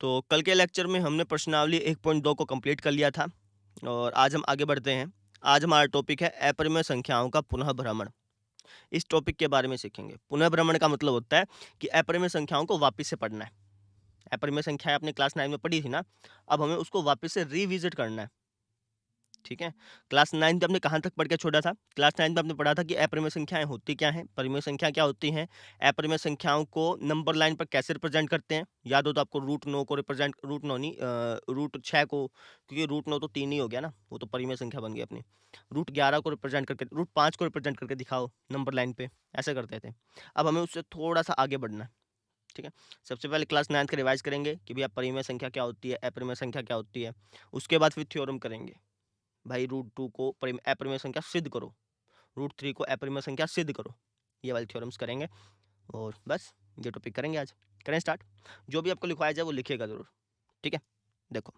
तो कल के लेक्चर में हमने प्रश्नावली 1.2 को कंप्लीट कर लिया था और आज हम आगे बढ़ते हैं। आज हमारा टॉपिक है अपरिमेय संख्याओं का पुनः भ्रमण। इस टॉपिक के बारे में सीखेंगे। पुनः भ्रमण का मतलब होता है कि अपरिमेय संख्याओं को वापस से पढ़ना है। अपरिमेय संख्याएं आपने क्लास 9 में पढ़ी थी ना, अब हमें उसको वापस से रिविजिट करना है। ठीक है। क्लास 9 में आपने कहाँ तक पढ़ के छोड़ा था? क्लास 9 में आपने पढ़ा था कि अपरिमेय संख्याएं होती क्या हैं, परिमेय संख्या क्या होती हैं, अपरिमेय संख्याओं को नंबर लाइन पर कैसे रिप्रेजेंट करते हैं। याद हो तो आपको रूट 9 को रिप्रेजेंट, रूट 9 नहीं, रूट 6 को, क्योंकि रूट 9 तो 3 ही हो गया ना, वो तो परिमेय संख्या बन गई अपनी। रूट 11 को रिप्रेजेंट करके, रूट 5 को रिप्रेजेंट करके दिखाओ नंबर लाइन पे, ऐसे करते थे। अब हमें उससे थोड़ा सा आगे बढ़ना है। ठीक है। सबसे पहले क्लास 9 का रिवाइज करेंगे कि भैया परिमेय संख्या क्या होती है, अपरिमेय संख्या क्या होती है। उसके बाद फिर थ्योरम करेंगे। भाई रूट 2 को अपरिमेय संख्या सिद्ध करो, रूट 3 को अपरिमेय संख्या सिद्ध करो। ये वाले थ्योरम्स करेंगे और बस ये टॉपिक करेंगे आज। करें स्टार्ट। जो भी आपको लिखवाया जाए वो लिखिएगा जरूर। ठीक है। देखो,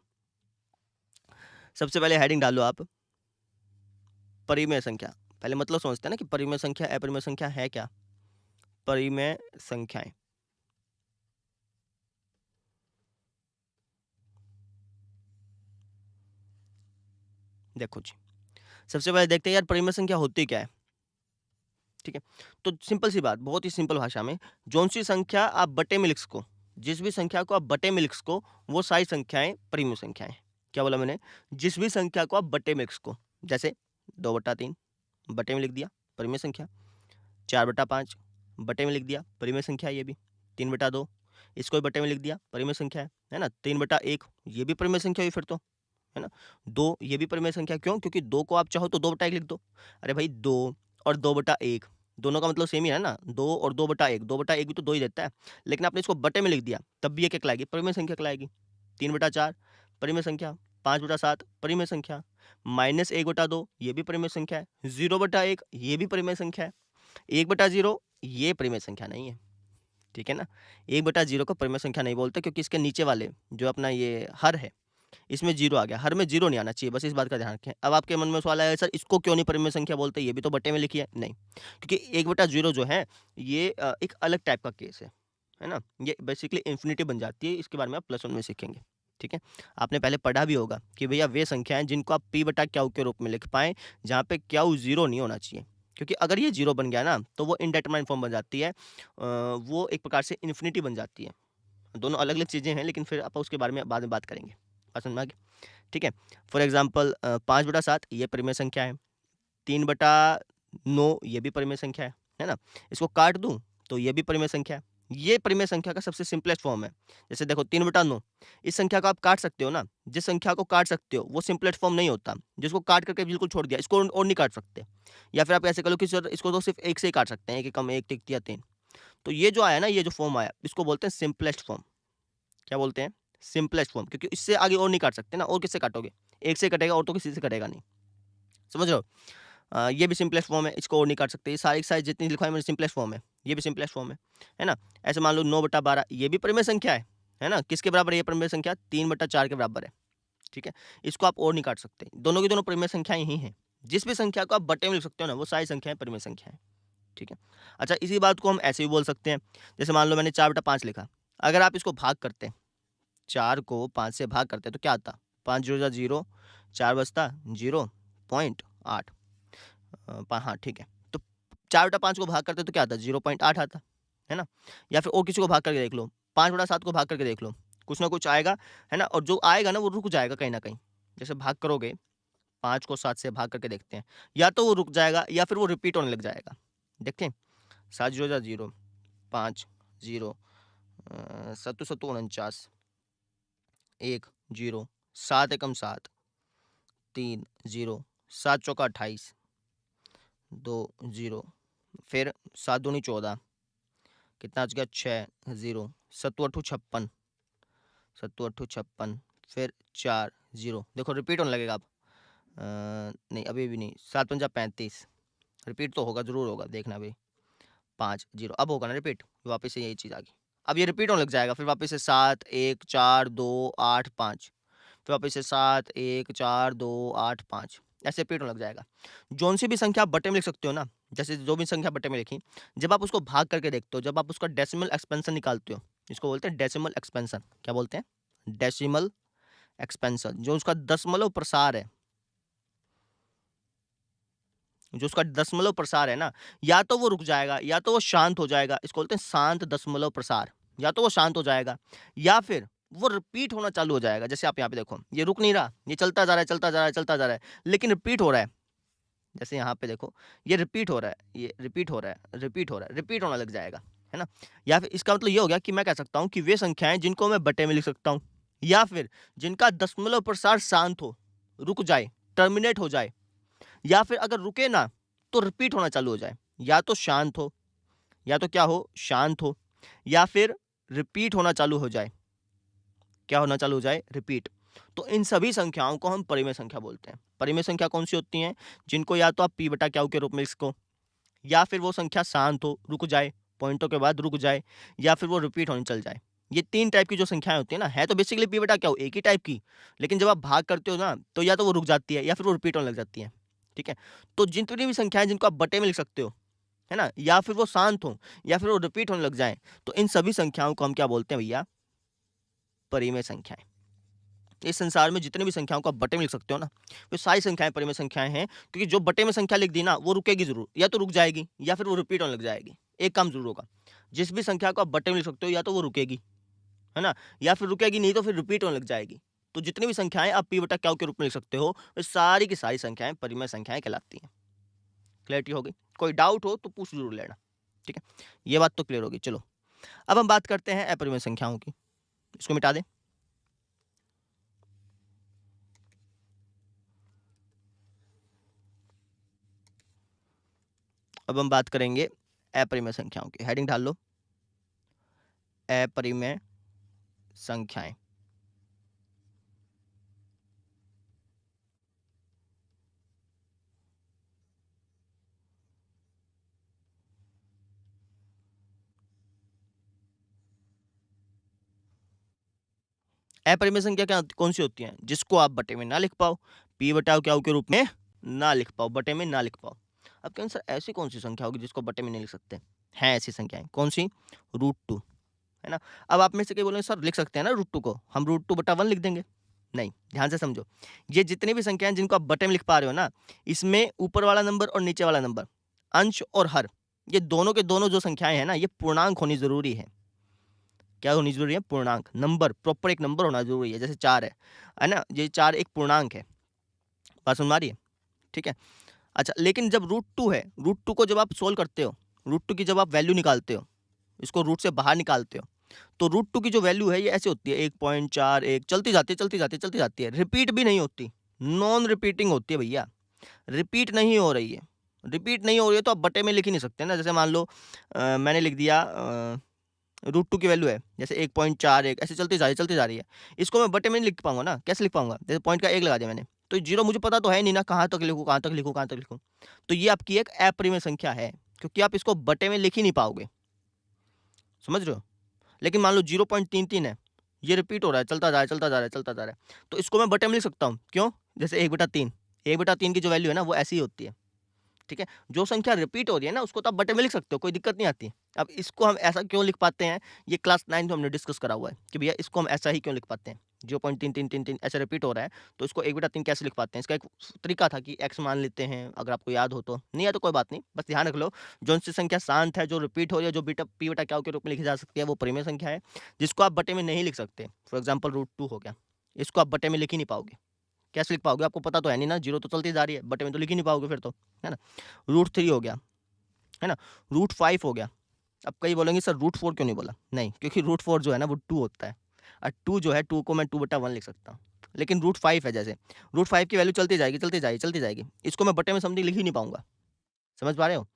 सबसे पहले हेडिंग डालो आप, परिमेय संख्या। पहले मतलब समझते हैं ना कि परिमेय संख्या अपरिमेय संख्या है क्या। परिमेय संख्याएं, देखो जी, सबसे पहले देखते हैं यार परिमेय संख्या होती क्या है। ठीक है। तो सिंपल सी बात, बहुत ही सिंपल भाषा में, जौन सी संख्या आप बटे में लिख सको, जिस भी संख्या को आप बटे में लिख सको, वो सारी संख्याएं परिमेय संख्याएं। क्या बोला मैंने? जिस भी संख्या को आप बटे में लिख सको, जैसे 2/3 बटे में लिख दिया, परिमेय संख्या। 4/5 बटे में लिख दिया, परिमेय संख्या। ये भी 3/2 इसको भी बटे में लिख दिया, परिमेय संख्या है ना। 3/1 ये भी परिमेय संख्या हुई फिर तो, है ना। 2 ये भी परिमेय संख्या। क्यों? क्योंकि 2 को आप चाहो तो 2/1 लिख दो। अरे भाई 2 और 2/1 दोनों का मतलब सेम ही है ना। 2 और 2/1, 2/1 भी तो 2 ही देता है, लेकिन आपने इसको बटे में लिख दिया तब भी ये क्या कहलाएगी? परिमेय संख्या कहलाएगी। 3/4 परिमेय संख्या। 5/7 परिमेय संख्या। -1/2 ये भी परिमेय संख्या है। 0/1 ये भी परिमेय संख्या है। 1/0 ये परिमेय संख्या नहीं है। ठीक है ना। 1/0 को परिमेय संख्या नहीं बोलते, क्योंकि इसके नीचे वाले जो अपना ये हर है, इसमें 0 आ गया। हर में 0 नहीं आना चाहिए, बस इस बात का ध्यान रखें। अब आपके मन में सवाल आया, सर इसको क्यों नहीं परिमेय संख्या बोलते, ये भी तो बटे में लिखी है। नहीं, क्योंकि 1/0 जो है ये एक अलग टाइप का केस है ना। ये बेसिकली इन्फिनिटी बन जाती है। इसके बारे में आप +1 में सीखेंगे। ठीक है। आपने पहले पढ़ा भी होगा कि भैया वे संख्याएं जिनको आप p/q के रूप में लिख पाएं, जहाँ पे q 0 नहीं होना चाहिए, क्योंकि अगर ये 0 बन गया ना तो वो इनडेटरमाइनेट फॉर्म बन जाती है। वो एक प्रकार से इन्फिनिटी बन जाती है। दोनों अलग अलग चीज़ें हैं, लेकिन फिर आप उसके बारे में बाद में बात करेंगे। बात समझ में आ गई? ठीक है। फॉर एग्जाम्पल 5/7 ये परिमेय संख्या है। 3/9 ये भी परिमेय संख्या है ना। इसको काट दूं तो ये भी परिमेय संख्या है। ये परिमेय संख्या का सबसे सिंपलेस्ट फॉर्म है। जैसे देखो 3/9, इस संख्या को आप काट सकते हो ना। जिस संख्या को काट सकते हो वो सिंपलेस्ट फॉर्म नहीं होता। जिसको काट करके बिल्कुल छोड़ दिया, इसको और नहीं काट सकते। या फिर आप ऐसे कर लो कि सर इसको तो सिर्फ एक से ही काट सकते हैं, एक कम, एक टिक या 3। तो ये जो आया ना, ये जो फॉर्म आया, इसको बोलते हैं सिंपलेस्ट फॉर्म। क्या बोलते हैं? सिंपलेस्ट फॉर्म, क्योंकि इससे आगे और नहीं काट सकते ना। और किससे काटोगे? एक से कटेगा और तो किसी से कटेगा नहीं। समझ रहे हो? ये भी सिंपलेस्ट फॉर्म है, इसको और नहीं काट सकते। ये सारी की सारी जितनी लिखवाई मैंने सिंपलेस्ट फॉर्म है, ये भी सिंपलेस्ट फॉर्म है ना। ऐसे मान लो 9/12 ये भी परिमेय संख्या है ना। किसके बराबर है ये परिमेय संख्या? 3/4 के बराबर है। ठीक है। इसको आप और नहीं काट सकते। दोनों की दोनों परिमेय संख्याएं ही हैं। जिस भी संख्या को आप बटे में लिख सकते हो ना, वो सारी संख्याएं परिमेय संख्याएं। ठीक है। अच्छा, इसी बात को हम ऐसे भी बोल सकते हैं। जैसे मान लो मैंने 4/5 लिखा, अगर आप इसको भाग करते, 4 को 5 से भाग करते तो क्या आता? 5 0 0, 4 बचता 0.8। हाँ ठीक है। तो 4/5 को भाग करते तो क्या आता? 0.8 आता, है ना। या फिर और किसी को भाग करके देख लो, 5/7 को भाग करके देख लो, कुछ ना कुछ आएगा, है ना। और जो आएगा ना वो रुक जाएगा कहीं ना कहीं। जैसे भाग करोगे, 5 को 7 से भाग करके देखते हैं, या तो वो रुक जाएगा या फिर वो रिपीट होने लग जाएगा। देखें, 7 0 0, 5 0, 7 7 49, 1 0, 7 एकम 7, 3 0, 7 चौका 28, 2 0, फिर 7 दूनी 14, कितना बच गया? 6 0, 7 8 56, 7 8 56, फिर 4 0। देखो रिपीट होने लगेगा अब। नहीं अभी भी नहीं। 7 5 35, रिपीट तो होगा, जरूर होगा, देखना अभी। 5 0 अब होगा ना रिपीट, वापस से यही चीज़ आ गई। अब ये रिपीट होने लग जाएगा, फिर वापस से 7 1 4 2 8 5, फिर वापस से 7 1 4 2 8 5, ऐसे रिपीट होने लग जाएगा। जौन सी भी संख्या आप बटे में लिख सकते हो ना, जैसे जो भी संख्या बटे में लिखी, जब आप उसको भाग करके देखते हो, जब आप उसका डेसिमल एक्सपेंशन निकालते हो, इसको बोलते हैं डेसिमल एक्सपेंशन। क्या बोलते हैं? डेसिमल एक्सपेंशन, जो उसका दशमलव प्रसार है, जो उसका दशमलव प्रसार है ना, या तो वो रुक जाएगा या तो वो शांत हो जाएगा, इसको बोलते हैं शांत दशमलव प्रसार। या तो वो शांत हो जाएगा या फिर वो रिपीट होना चालू हो जाएगा। जैसे आप यहाँ पे देखो, ये रुक नहीं रहा, ये चलता जा रहा है, चलता जा रहा है, चलता जा रहा है, लेकिन रिपीट हो रहा है। जैसे यहाँ पे देखो, ये रिपीट हो रहा है, ये रिपीट हो रहा है, रिपीट हो रहा है, रिपीट होना लग जाएगा, है ना। या फिर इसका मतलब ये हो गया कि मैं कह सकता हूँ कि वे संख्याएं जिनको मैं बटे में लिख सकता हूँ, या फिर जिनका दशमलव प्रसार शांत हो, रुक जाए, टर्मिनेट हो जाए, या फिर अगर रुके ना तो रिपीट होना चालू हो जाए। या तो शांत हो, या तो क्या हो, शांत हो, या फिर रिपीट होना चालू हो जाए। क्या होना चालू हो जाए, रिपीट। तो इन सभी संख्याओं को हम परिमेय संख्या बोलते हैं। परिमेय संख्या कौन सी होती हैं, जिनको या तो आप p बटा क्यू के रूप में लिख सको, या फिर वो संख्या शांत हो, रुक जाए, पॉइंटों के बाद रुक जाए, या फिर वो रिपीट होने चल जाए। ये 3 टाइप की जो संख्याएं होती है ना, है तो बेसिकली p बटा क्यू एक ही टाइप की, लेकिन जब आप भाग करते हो ना तो या तो वो रुक जाती है या फिर वो रिपीट होने लग जाती है। ठीक है, तो जितनी भी संख्याएं जिनको आप बटे में लिख सकते हो, है ना, या फिर वो शांत हो या फिर वो रिपीट होने लग जाए, तो इन सभी संख्याओं को हम क्या बोलते हैं भैया, परिमेय संख्याएं। इस संसार में जितने भी संख्याओं को आप बटे में लिख सकते हो ना, वो सारी संख्याएं परिमेय संख्याएं हैं, क्योंकि जो बटे में संख्या लिख दी ना वो रुकेगी जरूर, या तो रुक जाएगी या फिर वो रिपीट होने लग जाएगी। एक काम जरूर होगा, जिस भी संख्या को आप बटे में लिख सकते हो या तो वो रुकेगी, है ना, या फिर रुकेगी नहीं तो फिर रिपीट होने लग जाएगी। तो जितनी भी संख्याएं आप p बटा क्यू के रूप में लिख सकते हो, वे सारी की सारी संख्याएं परिमेय संख्याएं कहलाती हैं। क्लियरिटी हो गई? कोई डाउट हो तो पूछ जरूर लेना। ठीक है, ये बात तो क्लियर होगी। चलो अब हम बात करते हैं अपरिमेय संख्याओं की। इसको मिटा दें। अब हम बात करेंगे अपरिमेय संख्याओं की। हेडिंग डाल लो, अपरिमेय संख्याएं। अपरिमेय संख्या क्या कौन सी होती हैं, जिसको आप बटे में ना लिख पाओ, p बटा क्यू के रूप में ना लिख पाओ, बटे में ना लिख पाओ। अब कहें सर ऐसी कौन सी संख्या होगी जिसको बटे में नहीं लिख सकते? हैं ऐसी संख्याएं, कौन सी? √2, है ना। अब आप में से कई बोलेंगे सर लिख सकते हैं ना √2 को, हम √2 बटा 1 लिख देंगे। नहीं, ध्यान से समझो, ये जितनी भी संख्याएं जिनको आप बटे में लिख पा रहे हो ना, इसमें ऊपर वाला नंबर और नीचे वाला नंबर, अंश और हर, ये दोनों के दोनों जो संख्याएं हैं ना, ये पूर्णांक होनी जरूरी है। क्या होनी जरूरी है? पूर्णांक, नंबर, प्रॉपर एक नंबर होना जरूरी है। जैसे 4 है ना, ये 4 एक पूर्णांक है। बात समझ में आ रही है? ठीक है। अच्छा, लेकिन जब √2 है, √2 को जब आप सोल्व करते हो, √2 की जब आप वैल्यू निकालते हो, इसको रूट से बाहर निकालते हो, तो √2 की जो वैल्यू है ये ऐसे होती है 1.41, चलती जाती है, चलती जाती है, चलती जाती है, रिपीट भी नहीं होती, नॉन रिपीटिंग होती है भैया, रिपीट नहीं हो रही है। रिपीट नहीं हो रही है तो आप बटे में लिख ही नहीं सकते ना। जैसे मान लो मैंने लिख दिया √2 की वैल्यू है जैसे 1.41, ऐसे चलती जा रही है, इसको मैं बटे में नहीं लिख पाऊंगा ना। कैसे लिख पाऊंगा? जैसे पॉइंट का 1 लगा दिया मैंने, तो जीरो मुझे पता तो है नहीं ना, कहाँ तक लिखूँ, कहाँ तक लिखूँ, कहाँ तक लिखूँ। तो ये आपकी एक अपरिमेय संख्या है, क्योंकि आप इसको बटे में लिख ही नहीं पाओगे। समझ रहे हो? लेकिन मान लो 0.33 है, ये रिपीट हो रहा है, चलता जा रहा है, चलता जा रहा है, चलता जा रहा है, तो इसको मैं बटे में लिख सकता हूँ। क्यों? जैसे 1/3, 1/3 की जो वैल्यू है ना वो ऐसी ही होती है। ठीक है, जो संख्या रिपीट हो रही है ना उसको तो आप बटे में लिख सकते हो, कोई दिक्कत नहीं आती। अब इसको हम ऐसा क्यों लिख पाते हैं, ये क्लास 9 में हमने डिस्कस करा हुआ है कि भैया इसको हम ऐसा ही क्यों लिख पाते हैं। 0.3333 ऐसे रिपीट हो रहा है, तो इसको 1/3 कैसे लिख पाते हैं? इसका एक तरीका था कि x मान लेते हैं, अगर आपको याद हो तो। नहीं है तो कोई बात नहीं, बस ध्यान रख लो, जो सी संख्या शांत है, जो रिपीट हो रही है, जो p बटा क्यू के रूप में लिखी जा सकती है, वो परिमेय संख्या है, जिसको आप बटे में नहीं लिख सकते। फॉर एग्जाम्पल √2 हो गया, इसको आप बटे में लिख ही नहीं पाओगे। कैसे लिख पाओगे? आपको पता तो है नहीं ना, जीरो तो चलती जा रही है, बटे में तो लिख ही नहीं पाओगे फिर तो, है ना। √3 हो गया, है ना, √5 हो गया। अब कई बोलेंगे सर √4 क्यों नहीं बोला? नहीं, क्योंकि √4 जो है ना वो 2 होता है, और 2 जो है 2 को मैं 2/1 लिख सकता हूँ। लेकिन √5 है, जैसे √5 की वैल्यू चलती जाएगी, चलती जाएगी, चलती जाएगी, इसको मैं बटे में समथिंग लिख ही नहीं पाऊंगा। समझ पा रहे हो?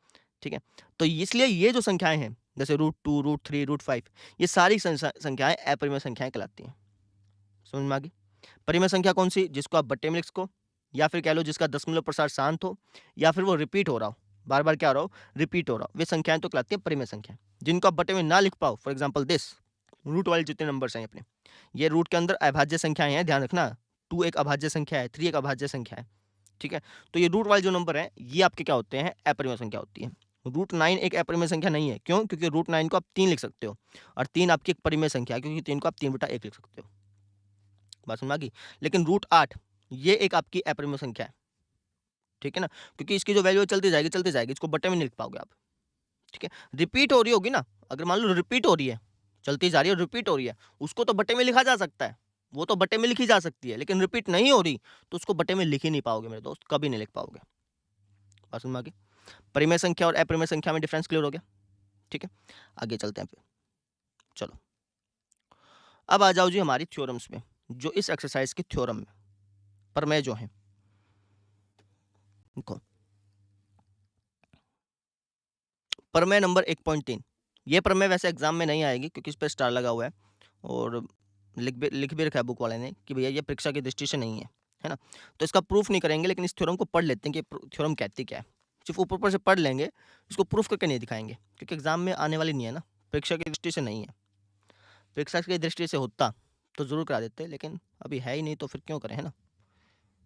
ठीक है, तो इसलिए ये जो संख्याएं हैं जैसे √2, √3, √5, ये सारी संख्याएं अपरिमेय संख्याएं कहलाती हैं। समझ में आ गई? परिमेय संख्या कौन सी? जिसको आप बटे में लिख सको, या फिर कह लो जिसका दशमलव प्रसार शांत हो, या फिर वो रिपीट हो रहा हो, बार बार क्या हो रहा हो, रिपीट हो रहा हो, वे संख्याएं तो कहलाती है परिमेय संख्या। जिनको आप बटे में ना लिख पाओ, फॉर एग्जाम्पल दिस, रूट वाले जितने नंबर्स हैं अपने, ये रूट के अंदर अभाज्य संख्याएं हैं, ध्यान रखना। 2 एक अभाज्य संख्या है, 3 एक अभाज्य संख्या है। ठीक है, तो ये रूट वाले जो नंबर हैं ये आपके क्या होते हैं? अपरिमेय संख्या होती है। √9 एक अपरिमेय संख्या नहीं है। क्यों? क्योंकि √9 को आप 3 लिख सकते हो, और 3 आपकी एक परिमेय संख्या है, क्योंकि 3 को आप 3/1 लिख सकते हो। बात समझ में आ गई। लेकिन रूट 8 ये एक आपकी अप्रिमेय संख्या है, ठीक है ना, क्योंकि इसकी जो वैल्यू चलती जाएगी, इसको बटे में नहीं लिख पाओगे आप, ठीक है। रिपीट हो रही होगी ना, अगर मान लो रिपीट हो रही है, चलती जा रही है और रिपीट हो रही है, उसको तो बटे में लिखा जा सकता है, वो तो बटे में लिखी जा सकती है, लेकिन रिपीट नहीं हो रही तो उसको बटे में लिख ही नहीं पाओगे मेरे दोस्त, कभी नहीं लिख पाओगे। बात समझ में आ गई। परिमेय संख्या और अप्रिमेय संख्या में डिफरेंस क्लियर हो गया, ठीक है। आगे चलते हैं फिर, चलो अब आ जाओ जी हमारी थ्योरम्स में, जो इस एक्सरसाइज के थ्योरम में प्रमेय जो है, देखो प्रमेय नंबर 1.3, ये प्रमेय वैसे एग्जाम में नहीं आएगी क्योंकि इस पर स्टार लगा हुआ है और लिख भी रखा है बुक वाले ने कि भैया ये परीक्षा की दृष्टि से नहीं है ना, तो इसका प्रूफ नहीं करेंगे, लेकिन इस थ्योरम को पढ़ लेते हैं कि थ्योरम कहती क्या है। सिर्फ ऊपर ऊपर से पढ़ लेंगे, इसको प्रूफ करके नहीं दिखाएंगे क्योंकि एग्जाम में आने वाली नहीं है ना, परीक्षा की दृष्टि से नहीं है। परीक्षा की दृष्टि से होता तो जरूर करा देते, लेकिन अभी है ही नहीं तो फिर क्यों करें, है ना।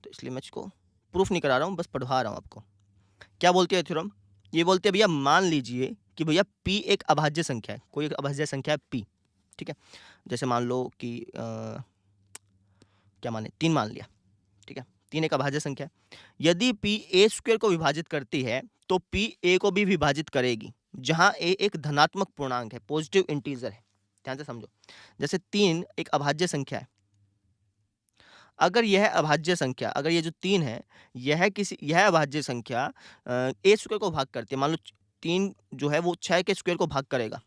तो इसलिए मैं इसको प्रूफ नहीं करा रहा हूँ, बस पढ़वा रहा हूँ आपको। क्या बोलती है थ्योरम, ये बोलते हैं भैया मान लीजिए कि भैया p एक अभाज्य संख्या है, कोई एक अभाज्य संख्या है p, ठीक है। जैसे मान लो कि क्या माने 3 मान लिया, ठीक है, 3 एक अभाज्य संख्या है। यदि p a स्क्वायर को विभाजित करती है तो p a को भी विभाजित करेगी, जहां a एक धनात्मक पूर्णांक है, पॉजिटिव इंटीजर है। ध्यान से समझो, जैसे 3 एक अभाज्य संख्या है, अगर यह अभाज्य संख्या, अगर ये जो 3 है यह अभाज्य संख्या a स्क्वायर को भाग करती है, मान लो 3 जो है वो 6 के स्क्वायर को भाग करेगा,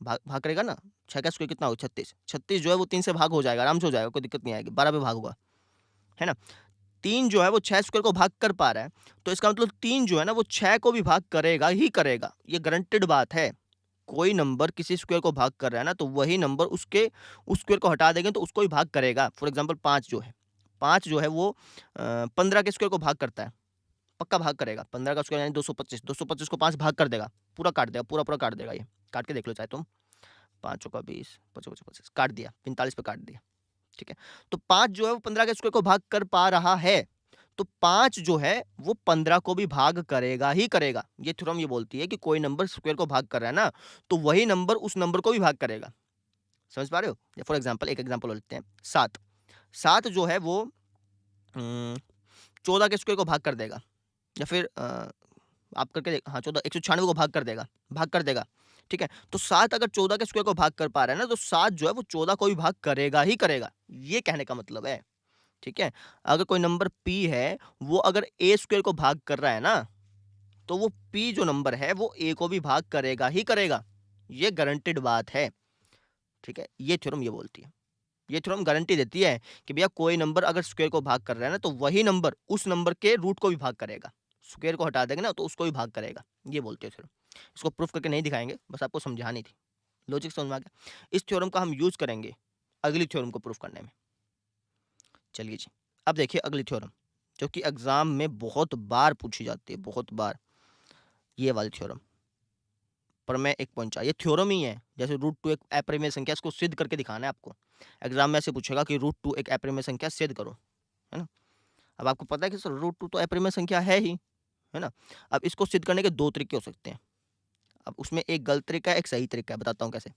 भाग करेगा ना, 6 का स्क्वायर कितना होगा 36, 36 जो है वो 3 से भाग हो जाएगा, आराम से हो जाएगा, कोई दिक्कत नहीं आएगी, 12 पे भाग होगा, है ना। 3 जो है वो 6 स्क्वायर को भाग कर पा रहा है, तो इसका मतलब 3 जो है ना वो 6 को भी भाग करेगा ही करेगा, ये गारंटेड बात है। कोई नंबर किसी स्क्वायर को भाग कर रहा है ना, तो वही नंबर उसके उस स्क्वायर को हटा देंगे तो उसको ही भाग करेगा। फॉर एग्जाम्पल 5 जो है वो 15 के स्क्वायर को भाग करता है, पक्का भाग करेगा। 15 का स्क्वायर यानी 225, 225 को 5 भाग कर देगा, पूरा काट देगा, पूरा काट देगा, ये काट के देख लो चाहे तुम, 5 का 20, 25 25 काट दिया, 45 पे काट दिया, ठीक है। तो 5 जो है वो 15 के स्क्वायर को भाग कर पा रहा है, तो 5 जो है वो 15 को भी भाग करेगा ही करेगा। ये थ्योरम ये बोलती है कि कोई नंबर स्क्वायर को भाग कर रहा है ना, तो वही नंबर उस नंबर को भी भाग करेगा। समझ पा रहे हो। फॉर एग्जाम्पल एक एग्जाम्पल लेते हैं, 7 जो है वो 14 के स्क्वायर को भाग कर देगा, या फिर आप करके हाँ 14 196 को भाग कर देगा, ठीक है। तो 7 अगर 14 के स्क्वायर को भाग कर पा रहा है ना, तो 7 जो है वो 14 को भी भाग करेगा ही करेगा, ये कहने का मतलब है, ठीक है। अगर कोई नंबर p है वो अगर a स्क्वायर को भाग कर रहा है ना, तो वो p जो नंबर है वो a को भी भाग करेगा ही करेगा, ये गारंटेड बात है, ठीक है। ये थ्योरम ये बोलती है, ये थ्योरम गारंटी देती है कि भैया कोई नंबर अगर स्क्वायर को भाग कर रहा है ना, तो वही नंबर उस नंबर के रूट को भी भाग करेगा, स्क्वायर को हटा देंगे ना तो उसको भी भाग करेगा, ये बोलते हैं थ्योरम। इसको प्रूफ करके नहीं दिखाएंगे, बस आपको समझानी थी, लॉजिक समझ में आ गया। इस थ्योरम का हम यूज करेंगे अगली थ्योरम को प्रूफ करने में। चलिए जी, अब देखिए अगली थ्योरम जो कि एग्जाम में बहुत बार पूछी जाती है, बहुत बार, ये वाली थ्योरम प्रमेय 1.4, ये थ्योरम ही है। जैसे √2 एक अप्रिमेय संख्या, इसको सिद्ध करके दिखाना है आपको। एग्जाम में ऐसे पूछेगा कि √2 एक अप्रिमेय संख्या सिद्ध करो, है ना। अब आपको पता है कि सर √2 तो अप्रिमेय संख्या है ही, है ना। अब इसको सिद्ध करने के 2 तरीके हो सकते हैं। अब उसमें एक गलत तरीका है, एक सही तरीका है, बताता हूँ कैसे।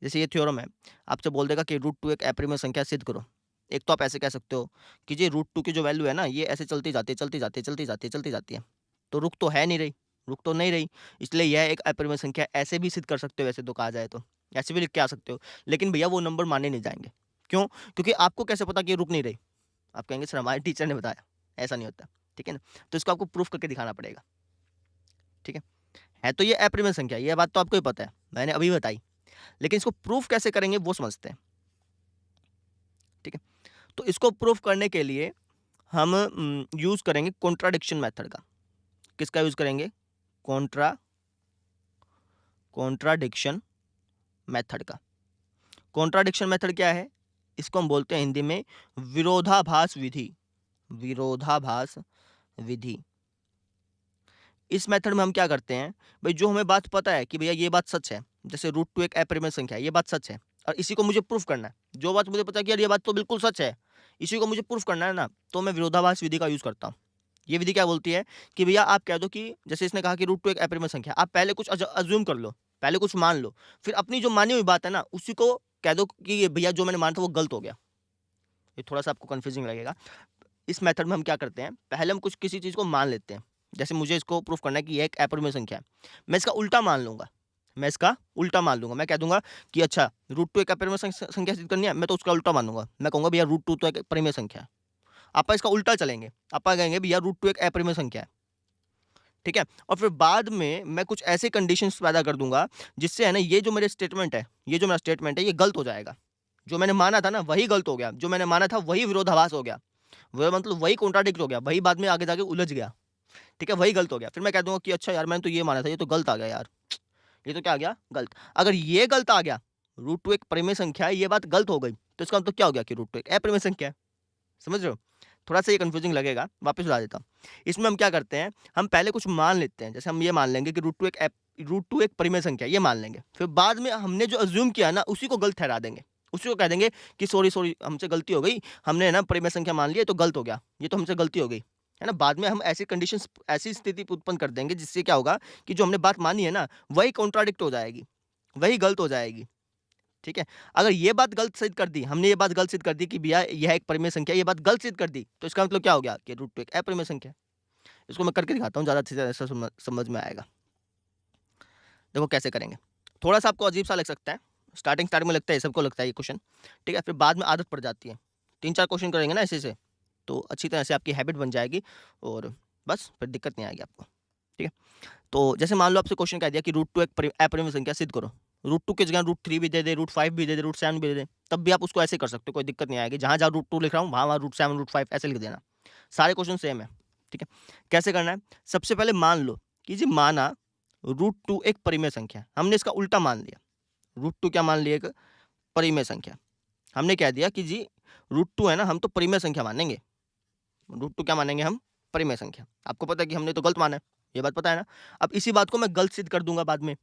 जैसे ये थ्योरम है, आपसे बोल देगा कि √2 एक अप्रिमेय संख्या सिद्ध करो। एक तो आप ऐसे कह सकते हो कि जी √2 की जो वैल्यू है ना, ये ऐसे चलती जाती है, तो रुक तो है नहीं रही, रुक तो नहीं रही, इसलिए यह एक अप्रिमेय संख्या। ऐसे भी सिद्ध कर सकते हो, वैसे तो कहा जाए तो ऐसे भी लिख के आ सकते हो, लेकिन भैया वो नंबर माने नहीं जाएंगे। क्यों? क्योंकि आपको कैसे पता कि ये रुक नहीं रही? आप कहेंगे सर हमारे टीचर ने बताया, ऐसा नहीं होता, ठीक है ना। तो इसको आपको प्रूफ करके दिखाना पड़ेगा, ठीक है तो ये अप्रिमेय संख्या, ये बात तो आपको ही पता है, मैंने अभी बताई, लेकिन इसको प्रूफ कैसे करेंगे वो समझते हैं, ठीक है। तो इसको प्रूफ करने के लिए हम यूज करेंगे कॉन्ट्राडिक्शन मेथड का। किसका यूज करेंगे? कॉन्ट्राडिक्शन मेथड का। कॉन्ट्राडिक्शन मेथड क्या है? इसको हम बोलते हैं हिंदी में विरोधाभास विधि। विरोधाभास विधि। इस मेथड में हम क्या करते हैं भाई, जो हमें बात पता है कि भैया ये बात सच है, जैसे √2 एक अप्रिमेय संख्या है, ये बात सच है और इसी को मुझे प्रूफ करना है। जो बात मुझे पता है कि यार ये बात तो बिल्कुल सच है, इसी को मुझे प्रूफ करना है ना, तो मैं विरोधाभास विधि का यूज करता हूँ। ये विधि क्या बोलती है कि भैया आप कह दो कि जैसे इसने कहा कि √2 एक अप्रिमेय संख्या, आप पहले कुछ अज्यूम कर लो, पहले कुछ मान लो, फिर अपनी जो मानी हुई बात है ना उसी को कह दो कि भैया जो मैंने माना था वो गलत हो गया। ये थोड़ा सा आपको कंफ्यूजिंग लगेगा। इस मेथड में हम क्या करते हैं, पहले हम कुछ किसी चीज़ को मान लेते हैं। जैसे मुझे इसको प्रूफ करना है कि ये एक अपरिमेय संख्या है, मैं इसका उल्टा मान लूँगा। मैं कह दूँगा कि अच्छा √2 एक अपरिमेय संख्या सिद्ध करनी है, मैं तो उसका उल्टा मानूँगा। मैं कहूँगा भैया √2 तो एक परिमेय संख्या है। आपा इसका उल्टा चलेंगे, आपा कहेंगे भैया √2 एक अपरिमेय संख्या है, ठीक है? और फिर बाद में मैं कुछ ऐसे कंडीशंस पैदा कर दूँगा जिससे है ना ये जो मेरा स्टेटमेंट है ये गलत हो जाएगा। जो मैंने माना था ना वही गलत हो गया, जो मैंने माना था वही विरोधाभास हो गया। वो मतलब वही कॉन्ट्राडिक्ट हो गया, वही बाद में आगे जाके उलझ गया, ठीक है? वही गलत हो गया। फिर मैं कह दूँगा कि अच्छा यार मैंने तो ये माना था, ये तो गलत आ गया यार। ये तो क्या आ गया? गलत। अगर ये गलत आ गया, √2 एक परिमेय संख्या है, ये बात गलत हो गई, तो इसका मतलब क्या हो गया कि √2 एक अपरिमेय संख्या है। समझ रहे हो? थोड़ा-सा ये कन्फ्यूजिंग लगेगा, वापस बता देता हूँ। इसमें हम क्या करते हैं, हम पहले कुछ मान लेते हैं। जैसे हम ये मान लेंगे कि √2 एक परिमेय संख्या है, ये मान लेंगे। फिर बाद में हमने जो अज़्यूम किया ना, उसी को गलत ठहरा देंगे। उसी को कह देंगे कि सॉरी हमसे गलती हो गई, हमने ना परिमेय संख्या मान ली, ये तो गलत हो गया, ये तो हमसे गलती हो गई। है ना? बाद में हम ऐसी कंडीशंस ऐसी स्थिति उत्पन्न कर देंगे जिससे क्या होगा कि जो हमने बात मानी है ना, वही कॉन्ट्राडिक्ट हो जाएगी, वही गलत हो जाएगी। ठीक है? अगर ये बात गलत सिद्ध कर दी, हमने ये बात गलत सिद्ध कर दी कि भैया यह एक परिमेय संख्या है, ये बात गलत सिद्ध कर दी, तो इसका मतलब क्या हो गया कि √2 एक अपरिमेय संख्या है। इसको मैं करके दिखाता हूँ, ज़्यादा अच्छे से ऐसा समझ में आएगा। देखो कैसे करेंगे। थोड़ा-सा आपको अजीब-सा लग सकता है, स्टार्टिंग में लगता है, सबको लगता है ये क्वेश्चन, ठीक है? फिर बाद में आदत पड़ जाती है। 3-4 क्वेश्चन करेंगे ना ऐसे से, तो अच्छी तरह से आपकी हैबिट बन जाएगी और बस फिर दिक्कत नहीं आएगी आपको, ठीक है? तो जैसे मान लो आपसे क्वेश्चन कह दिया कि √2 एक अपरिमेय संख्या सिद्ध करो। √2 की जगह √3 भी दे दे, √5 भी दे दे, √7 भी दे दे, तब भी आप उसको ऐसे कर सकते हो, कोई दिक्कत नहीं आएगी। जहाँ-जहाँ √2 लिख रहा हूँ, वहाँ-वहाँ √7, √5 ऐसे लिख देना। सारे क्वेश्चन सेम है, ठीक है? कैसे करना है? सबसे पहले मान लो कि जी माना √2 एक परिमेय संख्या है। हमने इसका उल्टा मान लिया। √2 क्या मान लिया? एक परिमेय संख्या। हमने कह दिया कि जी √2 है ना, हम तो परिमेय संख्या मानेंगे। √2 क्या मानेंगे हम? परिमेय संख्या। आपको पता है कि हमने तो गलत माना है, ये बात पता है ना? अब इसी बात को मैं गलत सिद्ध कर दूँगा बाद में,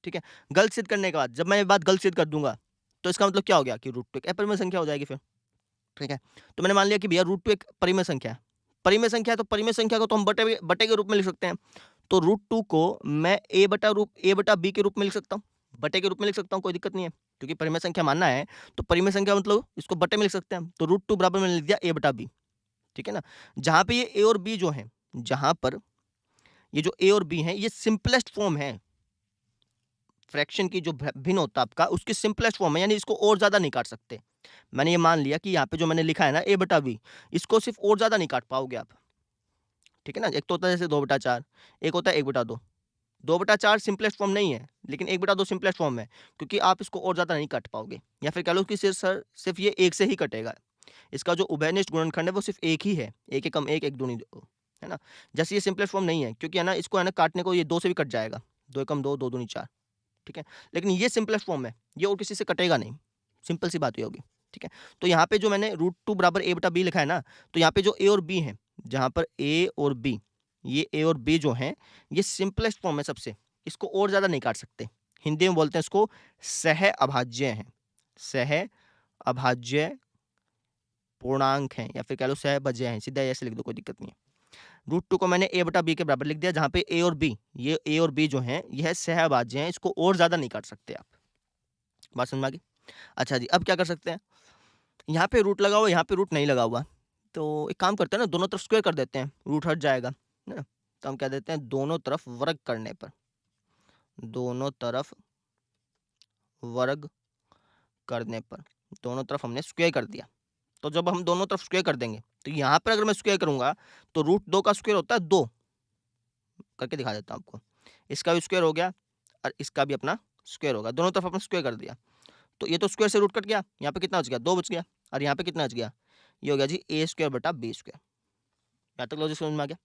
ठीक है? गलत सिद्ध करने के बाद जब मैं ये बात गलत सिद्ध कर दूँगा, तो इसका मतलब क्या हो गया कि √2 एक अपरिमेय संख्या हो जाएगी फिर, ठीक है? तो मैंने मान लिया कि भैया √2 एक परिमेय संख्या है। परिमेय संख्या है तो परिमेय संख्या को तो हम बटे के रूप में लिख सकते हैं। तो √2 को मैं a बटा b के रूप में लिख सकता हूँ, बटे के रूप में लिख सकता हूँ, कोई दिक्कत नहीं है। क्योंकि परिमेय संख्या मानना है, तो परिमेय संख्या मतलब इसको बटे में लिख सकते हैं हम। तो √2 बराबर मैंने लिख दिया a बटा b, ठीक है ना? जहाँ पे ये a और b जो हैं, जहाँ पर ये जो a और b हैं, ये सिंपलेस्ट फॉर्म है। फ्रैक्शन की जो भिन्न होता है आपका, उसकी सिंपलेस्ट फॉर्म है, यानी इसको और ज़्यादा नहीं काट सकते। मैंने ये मान लिया कि यहाँ पे जो मैंने लिखा है ना a बटा b, इसको सिर्फ और ज़्यादा नहीं काट पाओगे आप, ठीक है ना? एक तो होता है जैसे 2 बटा 4, एक होता है 1 बटा 2। 2 बटा 4 सिंपलेस्ट फॉर्म नहीं है, लेकिन 1 बटा 2 सिंपलेस्ट फॉर्म है, क्योंकि आप इसको और ज़्यादा नहीं काट पाओगे, या फिर कह लो कि सिर्फ ये 1 से ही कटेगा। इसका जो उभयनिष्ठ गुणनखंड है वो सिर्फ 1 ही है, 1 एकम 1, 1 दूनी 2, है ना? जैसे ये सिंपलेस्ट फॉर्म नहीं है, क्योंकि है ना इसको है ना काटने को ये 2 से भी कट जाएगा, 2 एकम 2, 2 दूनी 4, ठीक है? लेकिन ये सिंपलेस्ट फॉर्म है, ये और किसी से कटेगा नहीं, सिंपल सी बात ये होगी, ठीक है? तो यहाँ पे जो मैंने √2 बराबर a बटा b लिखा है ना, तो यहाँ पे जो a और b हैं, जहाँ पर a और b, ये a और b जो हैं, ये सिंपलेस्ट फॉर्म है सबसे, इसको और ज़्यादा नहीं काट सकते। हिंदी में बोलते हैं इसको सह-अभाज्य हैं, सह-अभाज्य पूर्णांक हैं, या फिर कह लो सहभज्य हैं, सीधा ऐसे लिख दो, कोई दिक्कत नहीं है। √2 को मैंने a बटा b के बराबर लिख दिया, जहाँ पे a और b, ये a और b जो हैं, यह सहअभाज्य हैं, इसको और ज़्यादा नहीं काट सकते आप। बात समझ में आ गई? अच्छा जी, अब क्या कर सकते हैं? यहाँ पे रूट लगा हुआ, यहाँ पे रूट नहीं लगा हुआ, तो एक काम करते हैं ना, दोनों तरफ स्क्वायर कर देते हैं, रूट हट जाएगा, है ना? तो हम कह देते हैं दोनों तरफ वर्ग करने पर, दोनों तरफ वर्ग करने पर, दोनों तरफ हमने स्क्वायर कर दिया। तो जब हम दोनों तरफ स्क्वायर कर देंगे, तो यहाँ पर अगर मैं स्क्वायर करूँगा, तो √2 का स्क्वायर होता है 2, करके दिखा देता हूँ आपको। इसका भी स्क्वायर हो गया और इसका भी अपना स्क्वायर होगा, दोनों तरफ अपना स्क्वायर कर दिया। तो ये तो स्क्वायर से रूट कट गया, यहाँ पे कितना बच गया? 2 बच गया, और यहाँ पे कितना बच गया? ये हो गया जी a² बटा b²। यहाँ तक लॉजिक समझ में आ गया?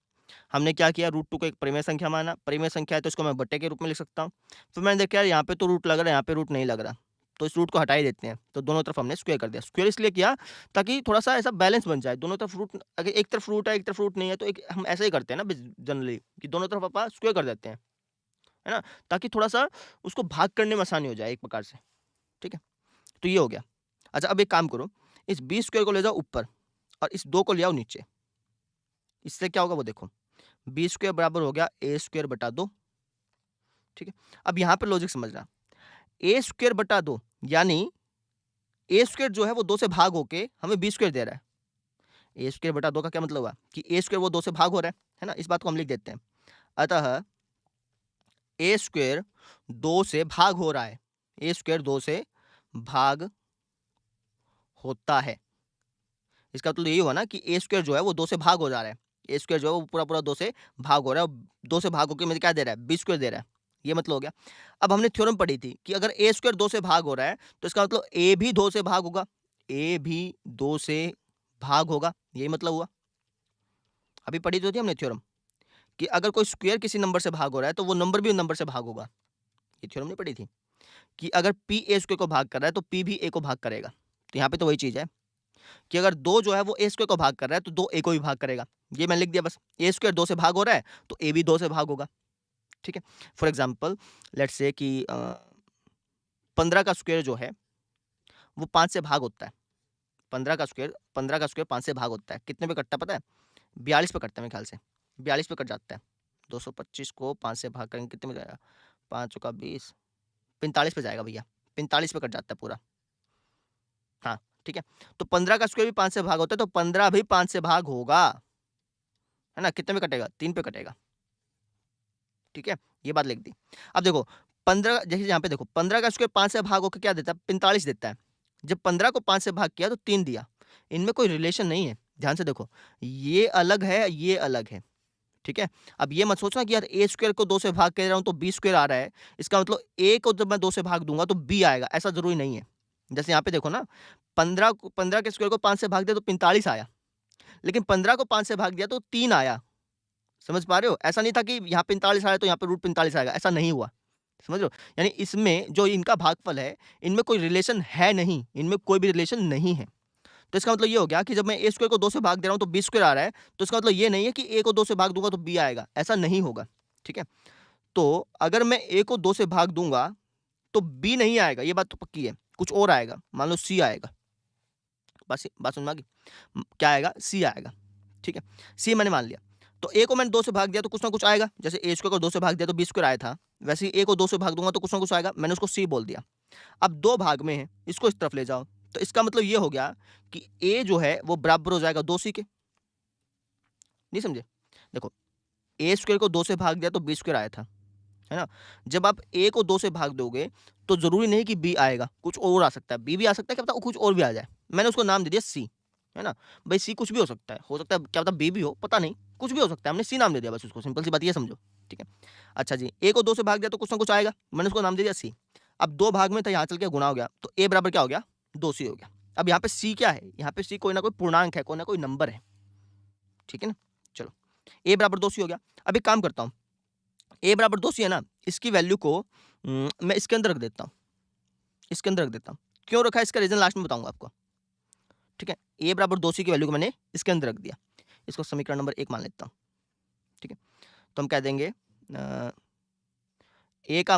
हमने क्या किया, √2 को एक परिमेय संख्या माना, परिमेय संख्या है तो इसको मैं बट्टे के रूप में लिख सकता हूँ। फिर मैंने देखा यार यहाँ पे तो रूट लग रहा है, यहाँ पे रूट नहीं लग रहा, तो इस रूट को हटा ही देते हैं। तो दोनों तरफ हमने स्क्वायर कर दिया। स्क्वायर इसलिए किया ताकि थोड़ा-सा ऐसा बैलेंस बन जाए, दोनों तरफ रूट, अगर एक तरफ रूट है, एक तरफ रूट नहीं है, तो एक हम ऐसा ही करते हैं ना जनरली, कि दोनों तरफ ਆਪਾਂ स्क्वायर कर देते हैं, है ना? ताकि थोड़ा-सा उसको भाग करने में आसानी हो जाए एक प्रकार से, ठीक है? तो ये हो गया। अच्छा, अब एक काम करो, इस b² को ले जाओ ऊपर और इस 2 को ले आओ नीचे। इससे क्या होगा वो देखो, b² बराबर हो गया a² बटा 2, ठीक है? अब यहाँ पे लॉजिक समझना, a² बटा 2 यानी ए स्क्वायर जो है वो 2 से भाग होके हमें बी स्क्वायर दे रहा है। ए स्क्वायर बटा 2 का क्या मतलब हुआ कि ए स्क्वायर वो 2 से भाग हो रहा है ना? इस बात को हम लिख देते हैं। अतः ए स्क्वायर 2 से भाग हो रहा है। ए स्क्वायर 2 से भाग होता है। इसका मतलब यही हुआ ना कि ए स्क्वायर जो है वो 2 से भाग हो जा रहा है। ए स्क्वायर जो है वो पूरा-पूरा 2 से भाग हो रहा है और 2 से भाग होके मुझे क्या दे रहा है? बी स्क्वायर दे रहा है। ये मतलब हो गया। अब हमने थ्योरम पढ़ी थी कि अगर ए स्क्वायर 2 से भाग हो रहा है तो इसका मतलब ए भी 2 से भाग होगा। ए भी 2 से भाग होगा। यही मतलब हुआ। अभी पढ़ी तो थी हमने थ्योरम कि अगर कोई स्क्वायर किसी नंबर से भाग हो रहा है तो वो नंबर भी उस नंबर से भाग होगा। ये थ्योरम नहीं पढ़ी थी कि अगर पी ए स्क्वायर को भाग कर रहा है तो पी भी ए को भाग करेगा। तो यहाँ पे तो वही चीज़ है कि अगर 2 जो है वो ए स्क्वायर को भाग कर रहा है तो 2 ए को भी भाग करेगा। ये मैंने लिख दिया बस। ए स्क्वायर 2 से भाग हो रहा है तो ए भी 2 से भाग होगा। ठीक है? फॉर एग्ज़ाम्पल लेट्स से कि 15 का स्क्वायर जो है वो 5 से भाग होता है। 15 का स्क्वायर 5 से भाग होता है। कितने पे कटता है पता है? 42 पे कटता है मेरे ख्याल से। 42 पे कट जाता है। 225 को 5 से भाग करेंगे कितने में जाएगा? 5 चौका 20 45 पे जाएगा भैया। 45 पे कट जाता है पूरा। हाँ, ठीक है? तो 15 का स्क्वायर भी 5 से भाग होता है तो 15 भी 5 से भाग होगा। है ना? कितने में कटेगा? 3 पे कटेगा। ठीक है? ये बात लिख दी। अब देखो 15 जैसे यहाँ पे देखो 15 का स्क्वायर 5 से भाग होके क्या देता है? 45 देता है। जब 15 को 5 से भाग किया तो 3 दिया। इनमें कोई रिलेशन नहीं है। ध्यान से देखो। ये अलग है, ये अलग है। ठीक है? अब ये मत सोचना कि यार ए स्क्वायर को 2 से भाग कर रहा हूँ तो बी स्क्वायर आ रहा है। इसका मतलब ए को जब मैं 2 से भाग दूँगा तो बी आएगा। ऐसा ज़रूरी नहीं है। जैसे यहाँ पे देखो ना 15 के स्क्वायर को 5 से भाग दिया तो 45 आया। लेकिन 15 को 5 से भाग दिया तो 3 आया। समझ पा रहे हो? ऐसा नहीं था कि यहाँ 45 आया तो यहाँ पे रूट 45 आएगा, ऐसा नहीं हुआ। समझ रहे हो? यानी इसमें जो इनका भागफल है, इनमें कोई रिलेशन है नहीं, इनमें कोई भी रिलेशन नहीं है। तो इसका मतलब ये हो गया कि जब मैं ए स्क्वायर को 2 से भाग दे रहा हूँ तो बी स्क्वायर आ रहा है, तो इसका मतलब ये नहीं है कि ए को 2 से भाग दूँगा तो बी आएगा, ऐसा नहीं होगा। ठीक है? तो अगर मैं ए को 2 से भाग दूँगा, तो बी नहीं आएगा, ये बात तो पक्की है, कुछ और आएगा, मान लो सी आएगा। बस बात समझ में आ गई? क्या आएगा? सी आएगा। ठीक है? सी मैंने मान लिया। तो ए को मैंने 2 से भाग दिया तो कुछ ना कुछ आएगा। जैसे ए स्क्वायर को 2 से भाग दिया तो बी स्क्वायर आया था। वैसे ही ए को 2 से भाग दूँगा तो कुछ ना कुछ आएगा। मैंने उसको सी बोल दिया। अब 2 भाग में है, इसको इस तरफ ले जाओ। तो इसका मतलब ये हो गया कि ए जो है वो बराबर हो जाएगा 2 सी के। नहीं समझे? देखो ए स्क्वायर को 2 से भाग दिया तो बी स्क्वायर आया था। है ना? जब आप ए को 2 से भाग दोगे तो ज़रूरी नहीं कि बी आएगा, कुछ और आ सकता है। बी भी आ सकता है, क्या पता कुछ और भी आ जाए। मैंने उसको नाम दे दिया सी। है ना? भाई सी कुछ भी हो सकता है। हो सकता है क्या पता बी भी हो, पता नहीं। कुछ भी हो सकता है। हमने सी नाम दे दिया बस उसको, सिंपल सी बात ये समझो। ठीक है? अच्छा जी, ए को 2 से भाग दिया तो कुछ ना कुछ आएगा। मैंने उसको नाम दे दिया सी। अब 2 भाग में था, यहाँ चल के गुणा हो गया। तो ए बराबर क्या हो गया? 2 सी हो गया। अब यहाँ पे सी क्या है? यहाँ पे सी कोई ना कोई पूर्णांक है, कोई ना कोई नंबर है। ठीक है ना? चलो, ए बराबर 2 सी हो गया। अब एक काम करता हूँ, ए बराबर 2 सी है ना, इसकी वैल्यू को मैं इसके अंदर रख देता हूँ। इसके अंदर रख देता हूँ। क्यों रखा है इसका रीज़न लास्ट में बताऊँगा आपको। ठीक है? ए बराबर 2 सी की वैल्यू को मैंने इसके अंदर रख दिया। इसको समीकरण नंबर 1 मान लेता हूँ। ठीक है? तो हम कह देंगे ए का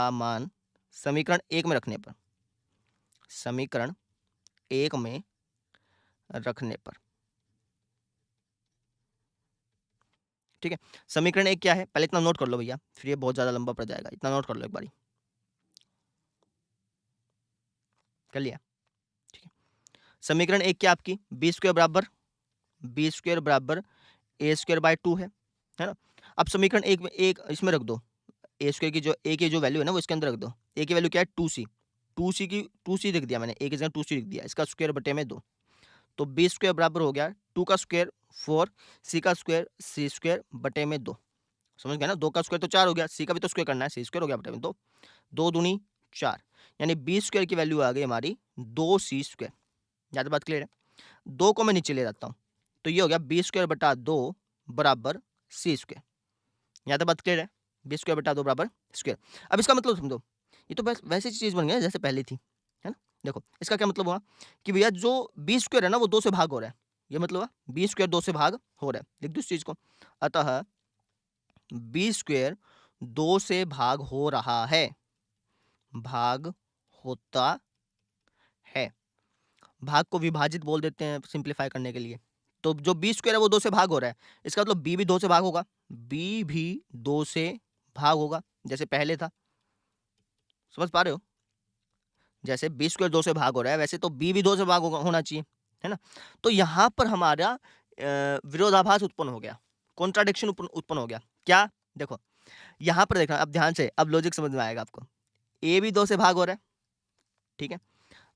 मान समीकरण 1 में रखने पर समीकरण 1 में रखने पर ठीक है? समीकरण 1 क्या है? पहले इतना नोट कर लो भैया, फिर ये बहुत ज़्यादा लंबा पड़ जाएगा। इतना नोट कर लो एक बारी। कर लिया? ठीक है। समीकरण 1 क्या आपकी? बी स्क्वायर बराबर ए स्क्वायर बाय 2 है ना? अब समीकरण 1 में एक इसमें रख दो। ए स्क्वायर की जो ए की जो वैल्यू है ना वो इसके अंदर रख दो। ए की वैल्यू क्या है? 2 सी। 2 सी लिख दिया मैंने। ए की जगह 2 सी लिख दिया। इसका स्क्वायर बटे में 2। तो बी स्क्वायर बराबर हो गया 2 का स्क्वायर 4, सी का स्क्वायर सी स्क्वायर बटे में 2। समझ गए ना? 2 का स्क्वायर तो 4 हो गया, सी का भी तो स्क्वायर करना है, सी स्क्वायर हो गया बटे में 2। 2 दूनी 4, यानी बी स्क्वायर की वैल्यू आ गई हमारी 2 सी स्क्वायर। ज़्यादा बात क्लियर है? 2 को मैं नीचे ले जाता हूँ, तो ये हो गया बी स्क्वायर बटा 2 बराबर सी स्क्वायर। यहाँ तक बात क्लियर है? बी स्क्वायर बटा 2 बराबर स्क्वायर। अब इसका मतलब समझो, ये तो बस वैसी चीज़ बन गई जैसे पहले थी, है ना? देखो इसका क्या मतलब हुआ कि भैया जो बी स्क्वायर है ना वो 2 से भाग हो रहा है। ये मतलब हुआ बी स्क्वायर 2 से भाग हो रहा है। लिख दो इस चीज़ को। अतः बी स्क्वायर 2 से भाग हो रहा है, भाग होता है। भाग को विभाजित बोल देते हैं सिंप्लीफाई करने के लिए। तो जो बी स्क्वायर है वो 2 से भाग हो रहा है, इसका मतलब बी भी 2 से भाग होगा। बी भी 2 से भाग होगा जैसे पहले था। समझ पा रहे हो? जैसे बी स्क्वायर 2 से भाग हो रहा है, वैसे तो बी भी 2 से भाग होना चाहिए, है ना? तो यहाँ पर हमारा विरोधाभास उत्पन्न हो गया, कॉन्ट्राडिक्शन उत्पन्न हो गया। क्या? देखो, यहाँ पर देखना, अब ध्यान से, अब लॉजिक समझ में आएगा आपको। ए भी 2 से भाग हो रहा है, ठीक है?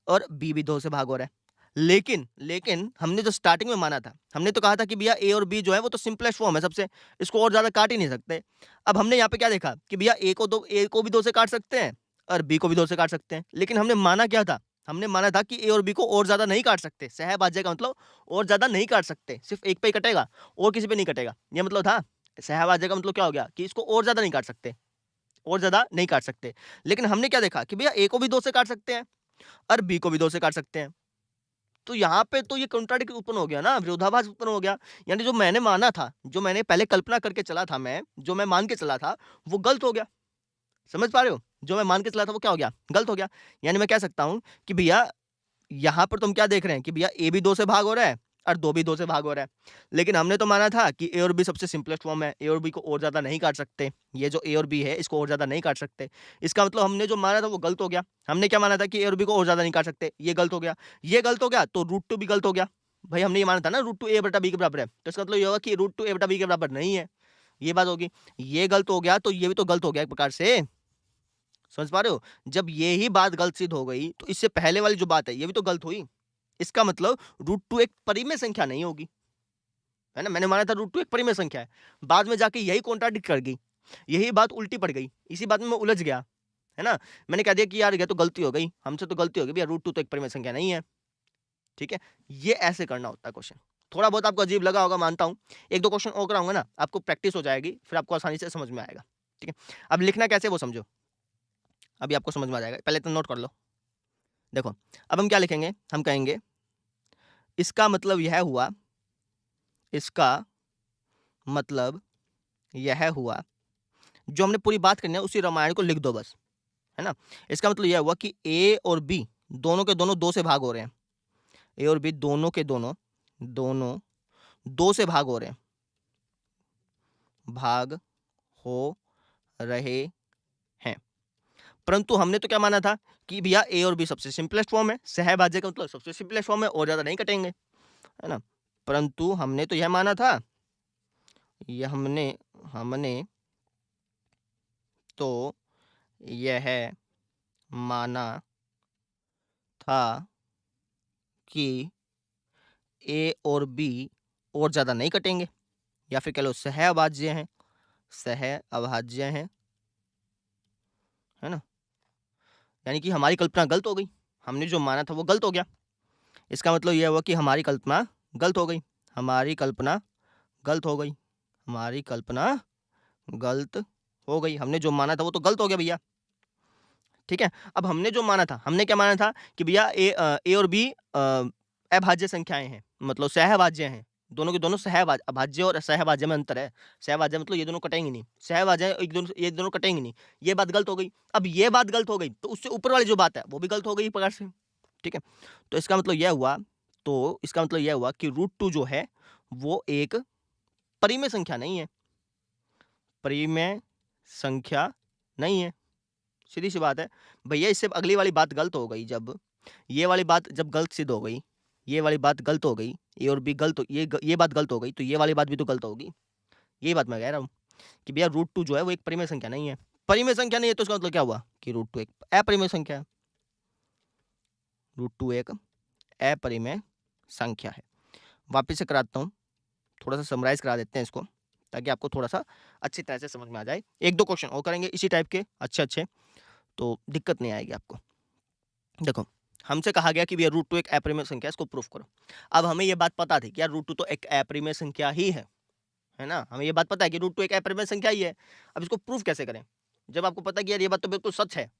और बी भी 2 से भाग हो रहा है। लेकिन हमने जो स्टार्टिंग में माना था, हमने तो कहा था कि भैया ए और बी जो है वो तो सिंपलेस्ट फॉर्म है सबसे, इसको और ज़्यादा काट ही नहीं सकते। अब हमने यहाँ पे क्या देखा कि भैया ए को भी 2 से काट सकते हैं और बी को भी 2 से काट सकते हैं। लेकिन हमने माना क्या था? हमने माना था कि ए और बी को और ज़्यादा नहीं काट सकते। सहभाज्य का मतलब और ज़्यादा नहीं काट सकते, सिर्फ एक पे ही कटेगा और किसी पे नहीं कटेगा, ये मतलब था। सहभाज्य का मतलब क्या हो गया कि इसको और ज़्यादा नहीं काट सकते, और ज़्यादा नहीं काट सकते। लेकिन हमने क्या देखा कि भैया ए को भी 2 से काट सकते हैं और बी को भी 2 से काट सकते हैं। तो यहाँ पे तो ये कॉन्ट्राडिक्ट उत्पन्न हो गया ना, विरोधाभास उत्पन्न हो गया। यानी जो मैंने माना था, जो मैंने पहले कल्पना करके चला था मैं, जो मैं मान के चला था, वो गलत हो गया। समझ पा रहे हो? जो मैं मान के चला था वो क्या हो गया? गलत हो गया। यानी मैं कह सकता हूँ कि भैया यहाँ पर तुम क्या देख रहे हैं कि भैया ए भी 2 से भाग हो रहा है और 2 भी 2 से भाग हो रहा है। लेकिन हमने तो माना था कि ए और बी सबसे सिंपलेस्ट फॉर्म है, ए और बी को और ज़्यादा नहीं काट सकते। ये जो ए और बी है इसको और ज़्यादा नहीं काट सकते। इसका मतलब हमने जो माना था वो गलत हो गया। हमने क्या माना था कि ए और बी को और ज़्यादा नहीं काट सकते, ये गलत हो गया। ये गलत हो गया तो √2 भी गलत हो गया। भाई हमने ये माना था ना √2 a बटा b के बराबर है, तो इसका मतलब ये होगा कि √2 a बटा b के बराबर नहीं है। ये बात होगी। ये गलत हो गया तो ये भी तो गलत हो गया एक प्रकार से। समझ पा रहे हो? जब ये ही बात गलत सिद्ध हो गई तो इससे पहले वाली जो बात है ये भी तो गलत हुई। इसका मतलब √2 एक परिमेय संख्या नहीं होगी, है ना? मैंने माना था √2 एक परिमेय संख्या है, बाद में जाके यही कॉन्ट्राडिक्ट कर गई, यही बात उल्टी पड़ गई, इसी बात में मैं उलझ गया, है ना? मैंने कह दिया कि यार ये तो गलती हो गई, हमसे तो गलती हो गई भैया, √2 तो एक परिमेय संख्या नहीं है, ठीक है? ये ऐसे करना होता है क्वेश्चन। थोड़ा बहुत आपको अजीब लगा होगा, मानता हूँ। एक दो क्वेश्चन और कराऊंगा ना, आपको प्रैक्टिस हो जाएगी, फिर आपको आसानी से समझ में आएगा, ठीक है? अब लिखना कैसे वो समझो, अभी आपको समझ में आ जाएगा। पहले तो नोट कर लो। देखो, अब हम क्या लिखेंगे? हम कहेंगे इसका मतलब यह हुआ, इसका मतलब यह हुआ, जो हमने पूरी बात करनी है उसी रामायण को लिख दो बस, है ना? इसका मतलब यह हुआ कि ए और बी दोनों के दोनों 2 से भाग हो रहे हैं। ए और बी दोनों के दोनों 2 से भाग हो रहे हैं, भाग हो रहे हैं। परंतु हमने तो क्या माना था कि भैया ए और बी सबसे सिंपलेस्ट फॉर्म है, सहभाज्य का मतलब सबसे सिंपलेस्ट फॉर्म है, और ज्यादा नहीं कटेंगे, है ना? परंतु हमने तो यह माना था, यह हमने तो यह माना था कि ए और बी और ज़्यादा नहीं कटेंगे, या फिर कह लो सहअभाज्य हैं, सहअभाज्य हैं, है ना? यानी कि हमारी कल्पना गलत हो गई, हमने जो माना था वो गलत हो गया। इसका मतलब यह हुआ कि हमारी कल्पना गलत हो गई, हमारी कल्पना गलत हो गई, हमारी कल्पना गलत हो गई। हमने जो माना था वो तो गलत हो गया भैया, ठीक है? अब हमने जो माना था, हमने क्या माना था कि भैया ए और बी अभाज्य संख्याएं हैं, मतलब सहभाज्य हैं, दोनों के दोनों अभाज्य और सहभाज्य में अंतर है। सहभाज्य मतलब ये दोनों कटेंगे नहीं, सहभाज्य ये दोनों कटेंगे नहीं, ये बात गलत हो गई। अब ये बात गलत हो गई तो उससे ऊपर वाली जो बात है वो भी गलत हो गई एक प्रकार से, ठीक है? तो इसका मतलब यह हुआ कि √2 जो है वो एक परिमेय संख्या नहीं है, परिमेय संख्या नहीं है। सीधी सी बात है भैया। इससे अगली वाली बात गलत हो गई, जब ये वाली बात जब गलत सिद्ध हो गई, ये वाली बात गलत हो गई, ए और बी गलत, ये बात गलत हो गई, तो ये वाली बात भी तो गलत होगी। यही बात मैं कह रहा हूँ कि भैया √2 जो है वो एक परिमेय संख्या नहीं है। परिमेय संख्या नहीं है तो इसका मतलब क्या हुआ कि √2 एक अपरिमेय संख्या है, √2 एक अपरिमेय संख्या है। वापिस से कराता हूँ, थोड़ा सा समराइज करा देते हैं इसको, ताकि आपको थोड़ा सा अच्छी तरह से समझ में आ जाए। एक दो क्वेश्चन और करेंगे इसी टाइप के अच्छे, तो दिक्कत नहीं आएगी आपको। देखो, हमसे कहा गया कि भैया √2 एक अपरिमेय संख्या है, इसको प्रूफ करो। अब हमें ये बात पता थी कि यार √2 तो एक अपरिमेय संख्या ही है ना? हमें ये बात पता है कि √2 एक अपरिमेय संख्या ही है। अब इसको प्रूफ कैसे करें? जब आपको पता है कि यार ये बात तो बिल्कुल सच है,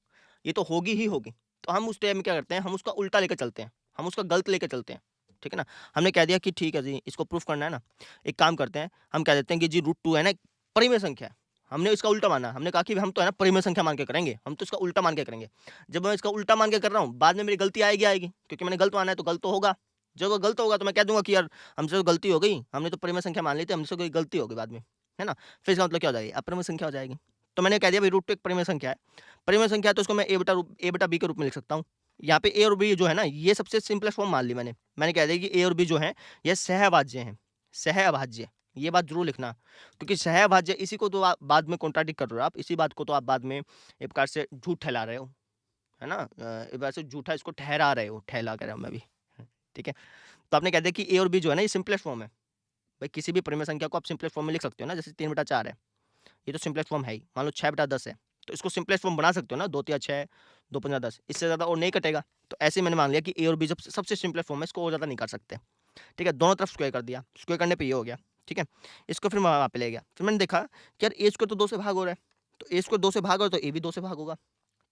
ये तो होगी ही होगी, तो हम उस टाइम में क्या करते हैं, हम उसका उल्टा लेकर चलते हैं, हम उसका गलत लेकर चलते हैं, ठीक है ना? हमने कह दिया कि ठीक है जी, इसको प्रूफ करना है ना, एक काम करते हैं, हम कह देते हैं कि जी √2 है ना परिमेय संख्या है। हमने इसका उल्टा माना, हमने कहा कि हम तो है ना परिमेय संख्या मान के करेंगे, हम तो इसका उल्टा मान के करेंगे। जब मैं इसका उल्टा मान के कर रहा हूँ, बाद में मेरी गलती आएगी, क्योंकि मैंने गलत माना है तो गलत तो होगा। जब वो गलत होगा तो मैं कह दूंगा कि यार हमसे तो गलती हो गई, हमने तो परिमेय संख्या मान ली थी, हमसे कोई गलती हो गई बाद में, है ना? फिर इसका मतलब क्या हो जाएगी? अपरिमेय संख्या हो जाएगी। तो मैंने कह दिया भाई √2 एक परिमेय संख्या है, परिमेय संख्या है तो उसको मैं ए बटा बी के रूप में लिख सकता हूँ, यहाँ पे ए और बी जो है ना, ये सबसे सिंपलेस्ट फॉर्म मान ली मैंने कह दिया कि ए और बी जो है ये सहअभाज्य हैं, सहअभाज्य। ये बात जरूर लिखना, क्योंकि सहअभाज्य इसी को तो आप बाद में कॉन्ट्राडिक्ट कर रहे हो, आप इसी बात को तो आप बाद में एक प्रकार से झूठ ठहरा रहे हो, है ना, एक प्रकार से झूठा इसको ठहरा रहे हो, ठहरा कर रहा हूँ मैं भी, ठीक है। तो आपने कह दिया कि ए और बी जो है ना ये सिंपलेस्ट फॉर्म है। भाई किसी भी परिमेय संख्या को आप सिंपलेस्ट फॉर्म में लिख सकते हो ना, जैसे 3/4 है, ये तो सिंपलेस्ट फॉर्म है ही। मान लो 6/10 है, तो इसको सिंपलेस्ट फॉर्म बना सकते हो ना, 2 × 6 2 × 10, इससे ज़्यादा और नहीं कटेगा। तो ऐसे मैंने मान लिया कि ए और बी जब सबसे सिंपलेस्ट फॉर्म है, इसको और ज़्यादा नहीं कर सकते, ठीक है। दोनों तरफ स्क्वायर कर दिया, स्क्वायर करने पे ये हो गया, ठीक है। इसको फिर मैं वहाँ पे ले गया, फिर मैंने देखा कि यार ए स्क्वायर तो 2 से भाग हो रहा है, तो ए स्क्वायर 2 से भाग हो रहा है तो ए भी 2 से भाग होगा,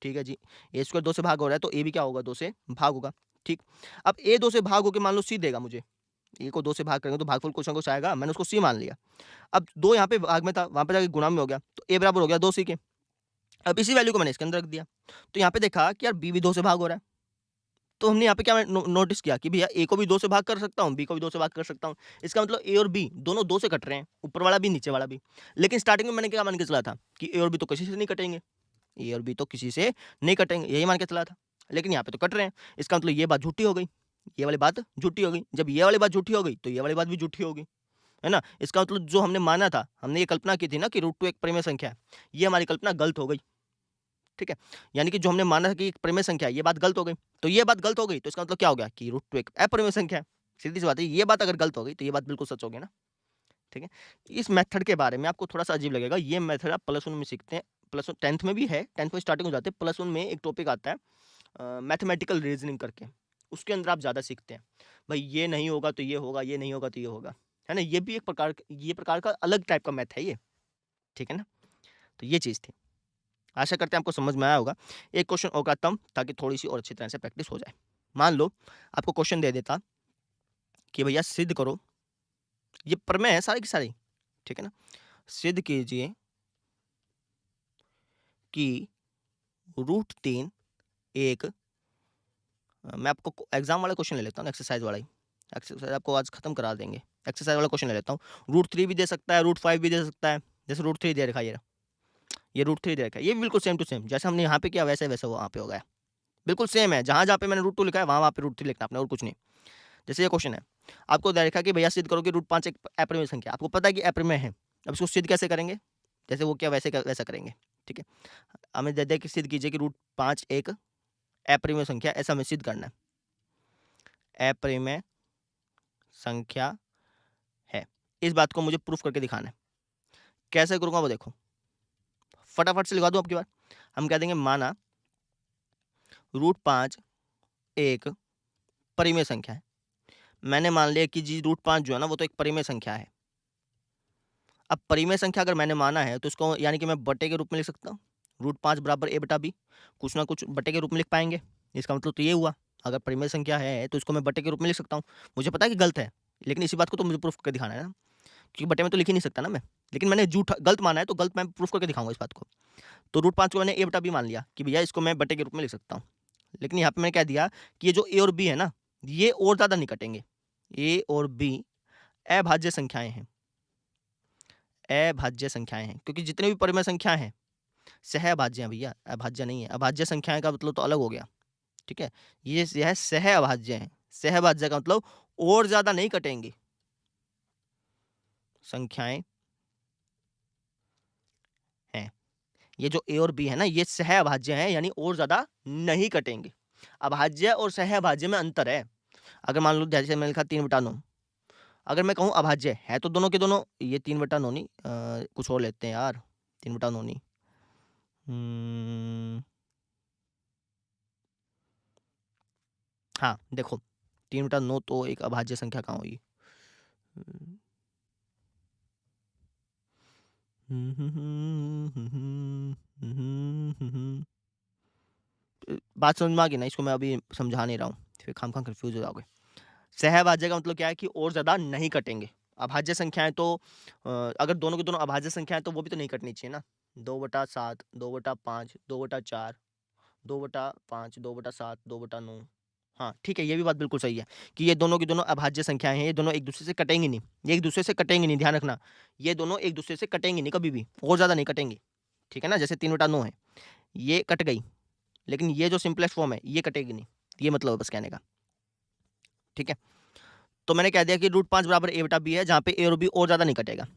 ठीक है जी। ए स्क्वायर 2 से भाग हो रहा है तो ए भी क्या होगा, 2 से भाग होगा, ठीक। अब ए 2 से भाग होके मान लो सी देगा मुझे, ए को 2 से भाग करेंगे तो भागफल कुछ ना कुछ आएगा, मैंने उसको सी मान लिया। अब 2 यहाँ पे भाग में था, वहाँ पे जाके गुणा में हो गया, तो ए बराबर हो गया 2 सी के। अब इसी वैल्यू को मैंने इसके अंदर रख दिया, तो यहाँ पे देखा कि यार बी भी 2 से भाग हो रहा है। तो हमने यहाँ पे क्या नोटिस किया कि भैया ए को भी 2 से भाग कर सकता हूँ, बी को भी 2 से भाग कर सकता हूँ। इसका मतलब ए और बी दोनों 2 से कट रहे हैं, ऊपर वाला भी नीचे वाला भी। लेकिन स्टार्टिंग में मैंने क्या मान के चला था कि ए और बी तो किसी से नहीं कटेंगे, ए और बी तो किसी से नहीं कटेंगे, यही मान के चला था। लेकिन यहाँ पे तो कट रहे हैं, इसका मतलब ये बात झूठी हो गई, ये वाली बात झूठी हो गई। जब ये वाली बात झूठी हो गई तो ये वाली बात भी झूठी होगी, है ना। इसका मतलब जो हमने माना था, हमने ये कल्पना की थी ना कि √2 एक परिमेय संख्या है, ये हमारी कल्पना गलत हो गई, ठीक है। यानी कि जो हमने माना था कि एक परिमेय संख्या है, ये बात गलत हो गई। तो ये बात गलत हो गई तो इसका मतलब क्या हो गया कि √2 एक अपरिमेय संख्या है। सीधी सी बात है, ये बात अगर गलत हो गई तो ये बात बिल्कुल सच होगी ना, ठीक है। इस मेथड के बारे में आपको थोड़ा सा अजीब लगेगा, ये मेथड आप +1 में सीखते हैं, +1 10th में भी है, 10th में स्टार्टिंग हो जाते हैं, +1 में एक टॉपिक आता है मैथमेटिकल रीजनिंग करके, उसके अंदर आप ज़्यादा सीखते हैं। भाई ये नहीं होगा तो ये होगा, ये नहीं होगा तो ये होगा, है ना। ये भी एक प्रकार का अलग टाइप का मैथ है ये, ठीक है ना। तो ये चीज़ थी, आशा करते हैं आपको समझ में आया होगा। एक क्वेश्चन और करता हूँ ताकि थोड़ी सी और अच्छी तरह से प्रैक्टिस हो जाए। मान लो आपको क्वेश्चन दे देता कि भैया सिद्ध करो, ये प्रमेय है सारी की सारी, ठीक है ना। सिद्ध कीजिए कि √3 एक मैं आपको एग्जाम वाला क्वेश्चन ले लेता हूँ, एक्सरसाइज वाला ही, एक्सरसाइज आपको आज खत्म करा देंगे। एक्सरसाइज वाला क्वेश्चन ले लेता हूँ। √3 भी दे सकता है, √5 भी दे सकता है। जैसे √3 दे रखा है, ये √3 दे रखा है, ये भी बिल्कुल सेम टू सेम जैसे हमने यहाँ पे किया वैसे वैसे वहाँ पे हो गया, बिल्कुल सेम है। जहाँ जहाँ पे मैंने √2 लिखा है वहाँ पे √3 लिखना आपने, और कुछ नहीं। जैसे ये क्वेश्चन है, आपको दे रखा है कि भैया सिद्ध करो कि √5 एक अपरिमेय संख्या, आपको पता है कि अपरिमेय है। अब इसको सिद्ध कैसे करेंगे, जैसे वो क्या वैसा करेंगे, ठीक है। हमें दे दे कि सिद्ध कीजिए कि √5 एक अपरिमेय संख्या, ऐसा हमें सिद्ध करना है, अपरिमेय संख्या है। इस बात को मुझे प्रूफ करके दिखाना है। कैसे करूँगा वो देखो, फटाफट से लिखा दूँ आपकी बार। हम कह देंगे माना √5 एक परिमेय संख्या है। मैंने मान लिया कि जी √5 जो है ना वो तो एक परिमेय संख्या है। अब परिमेय संख्या अगर मैंने माना है तो इसको यानी कि मैं बटे के रूप में लिख सकता हूँ, √5 बराबर a/b, कुछ ना कुछ बटे के रूप में लिख पाएंगे। इसका मतलब तो ये हुआ, अगर परिमेय संख्या है तो इसको मैं बटे के रूप में लिख सकता हूँ। मुझे पता है कि गलत है, लेकिन इसी बात को तो मुझे प्रूफ करके दिखाना है ना, क्योंकि बटे में तो लिख ही नहीं सकता ना मैं। लेकिन मैंने झूठा गलत माना है तो गलत मैं प्रूफ करके दिखाऊंगा इस बात को। तो √5 को मैंने a/b मान लिया कि भैया इसको मैं बटे के रूप में लिख सकता हूँ। लेकिन यहाँ पे मैंने कह दिया कि ये जो a और b है ना, ये और ज़्यादा नहीं कटेंगे। a और b अभाज्य संख्याएं हैं, अभाज्य संख्याएं हैं, क्योंकि जितने भी परिमेय संख्या हैं सहअभाज्य हैं भैया, अभाज्य नहीं है। अभाज्य संख्याएं का मतलब तो अलग हो गया, ठीक है। ये यह सहअभाज्य है, सहअभाज्य का मतलब और ज्यादा नहीं कटेंगे संख्याएं हैं। ये जो ए और बी है ना, ये सहअभाज्य हैं, यानी और ज्यादा नहीं कटेंगे। अभाज्य और सहअभाज्य में अंतर है। अगर मान लो जैसे मैंने लिखा 3/9, अगर मैं कहूँ अभाज्य है तो दोनों के दोनों, ये 3/9 नहीं, कुछ और लेते हैं यार, 3/9 नहीं, हाँ देखो 3/9 तो एक अभाज्य संख्या कहाँ हुई। बात समझ में आ गई ना, इसको मैं अभी समझा नहीं रहा हूँ, फिर खामखा कंफ्यूज हो जाओगे। सहभाज्य का मतलब क्या है कि और ज़्यादा नहीं कटेंगे। अभाज्य संख्याएं तो अगर दोनों के दोनों अभाज्य संख्याएं तो वो भी तो नहीं कटनी चाहिए ना। 2/7, 2/5, 2/4, 2/5, 2/7, 2/9। हाँ ठीक है, ये भी बात बिल्कुल सही है कि ये दोनों की दोनों अभाज्य संख्याएं हैं, ये दोनों एक दूसरे से कटेंगी नहीं, ये एक दूसरे से कटेंगी नहीं, ध्यान रखना। ये दोनों एक दूसरे से कटेंगी नहीं कभी भी, और ज़्यादा नहीं कटेंगी, ठीक है ना। जैसे 3/9 है, ये कट गई, लेकिन ये जो सिंपलेस्ट फॉर्म है ये कटेगी नहीं, ये मतलब है बस कहने का, ठीक है। तो मैंने कह दिया कि रूट 5 बराबर a बटा b है, जहाँ पे a और b और ज़्यादा नहीं कटेगा,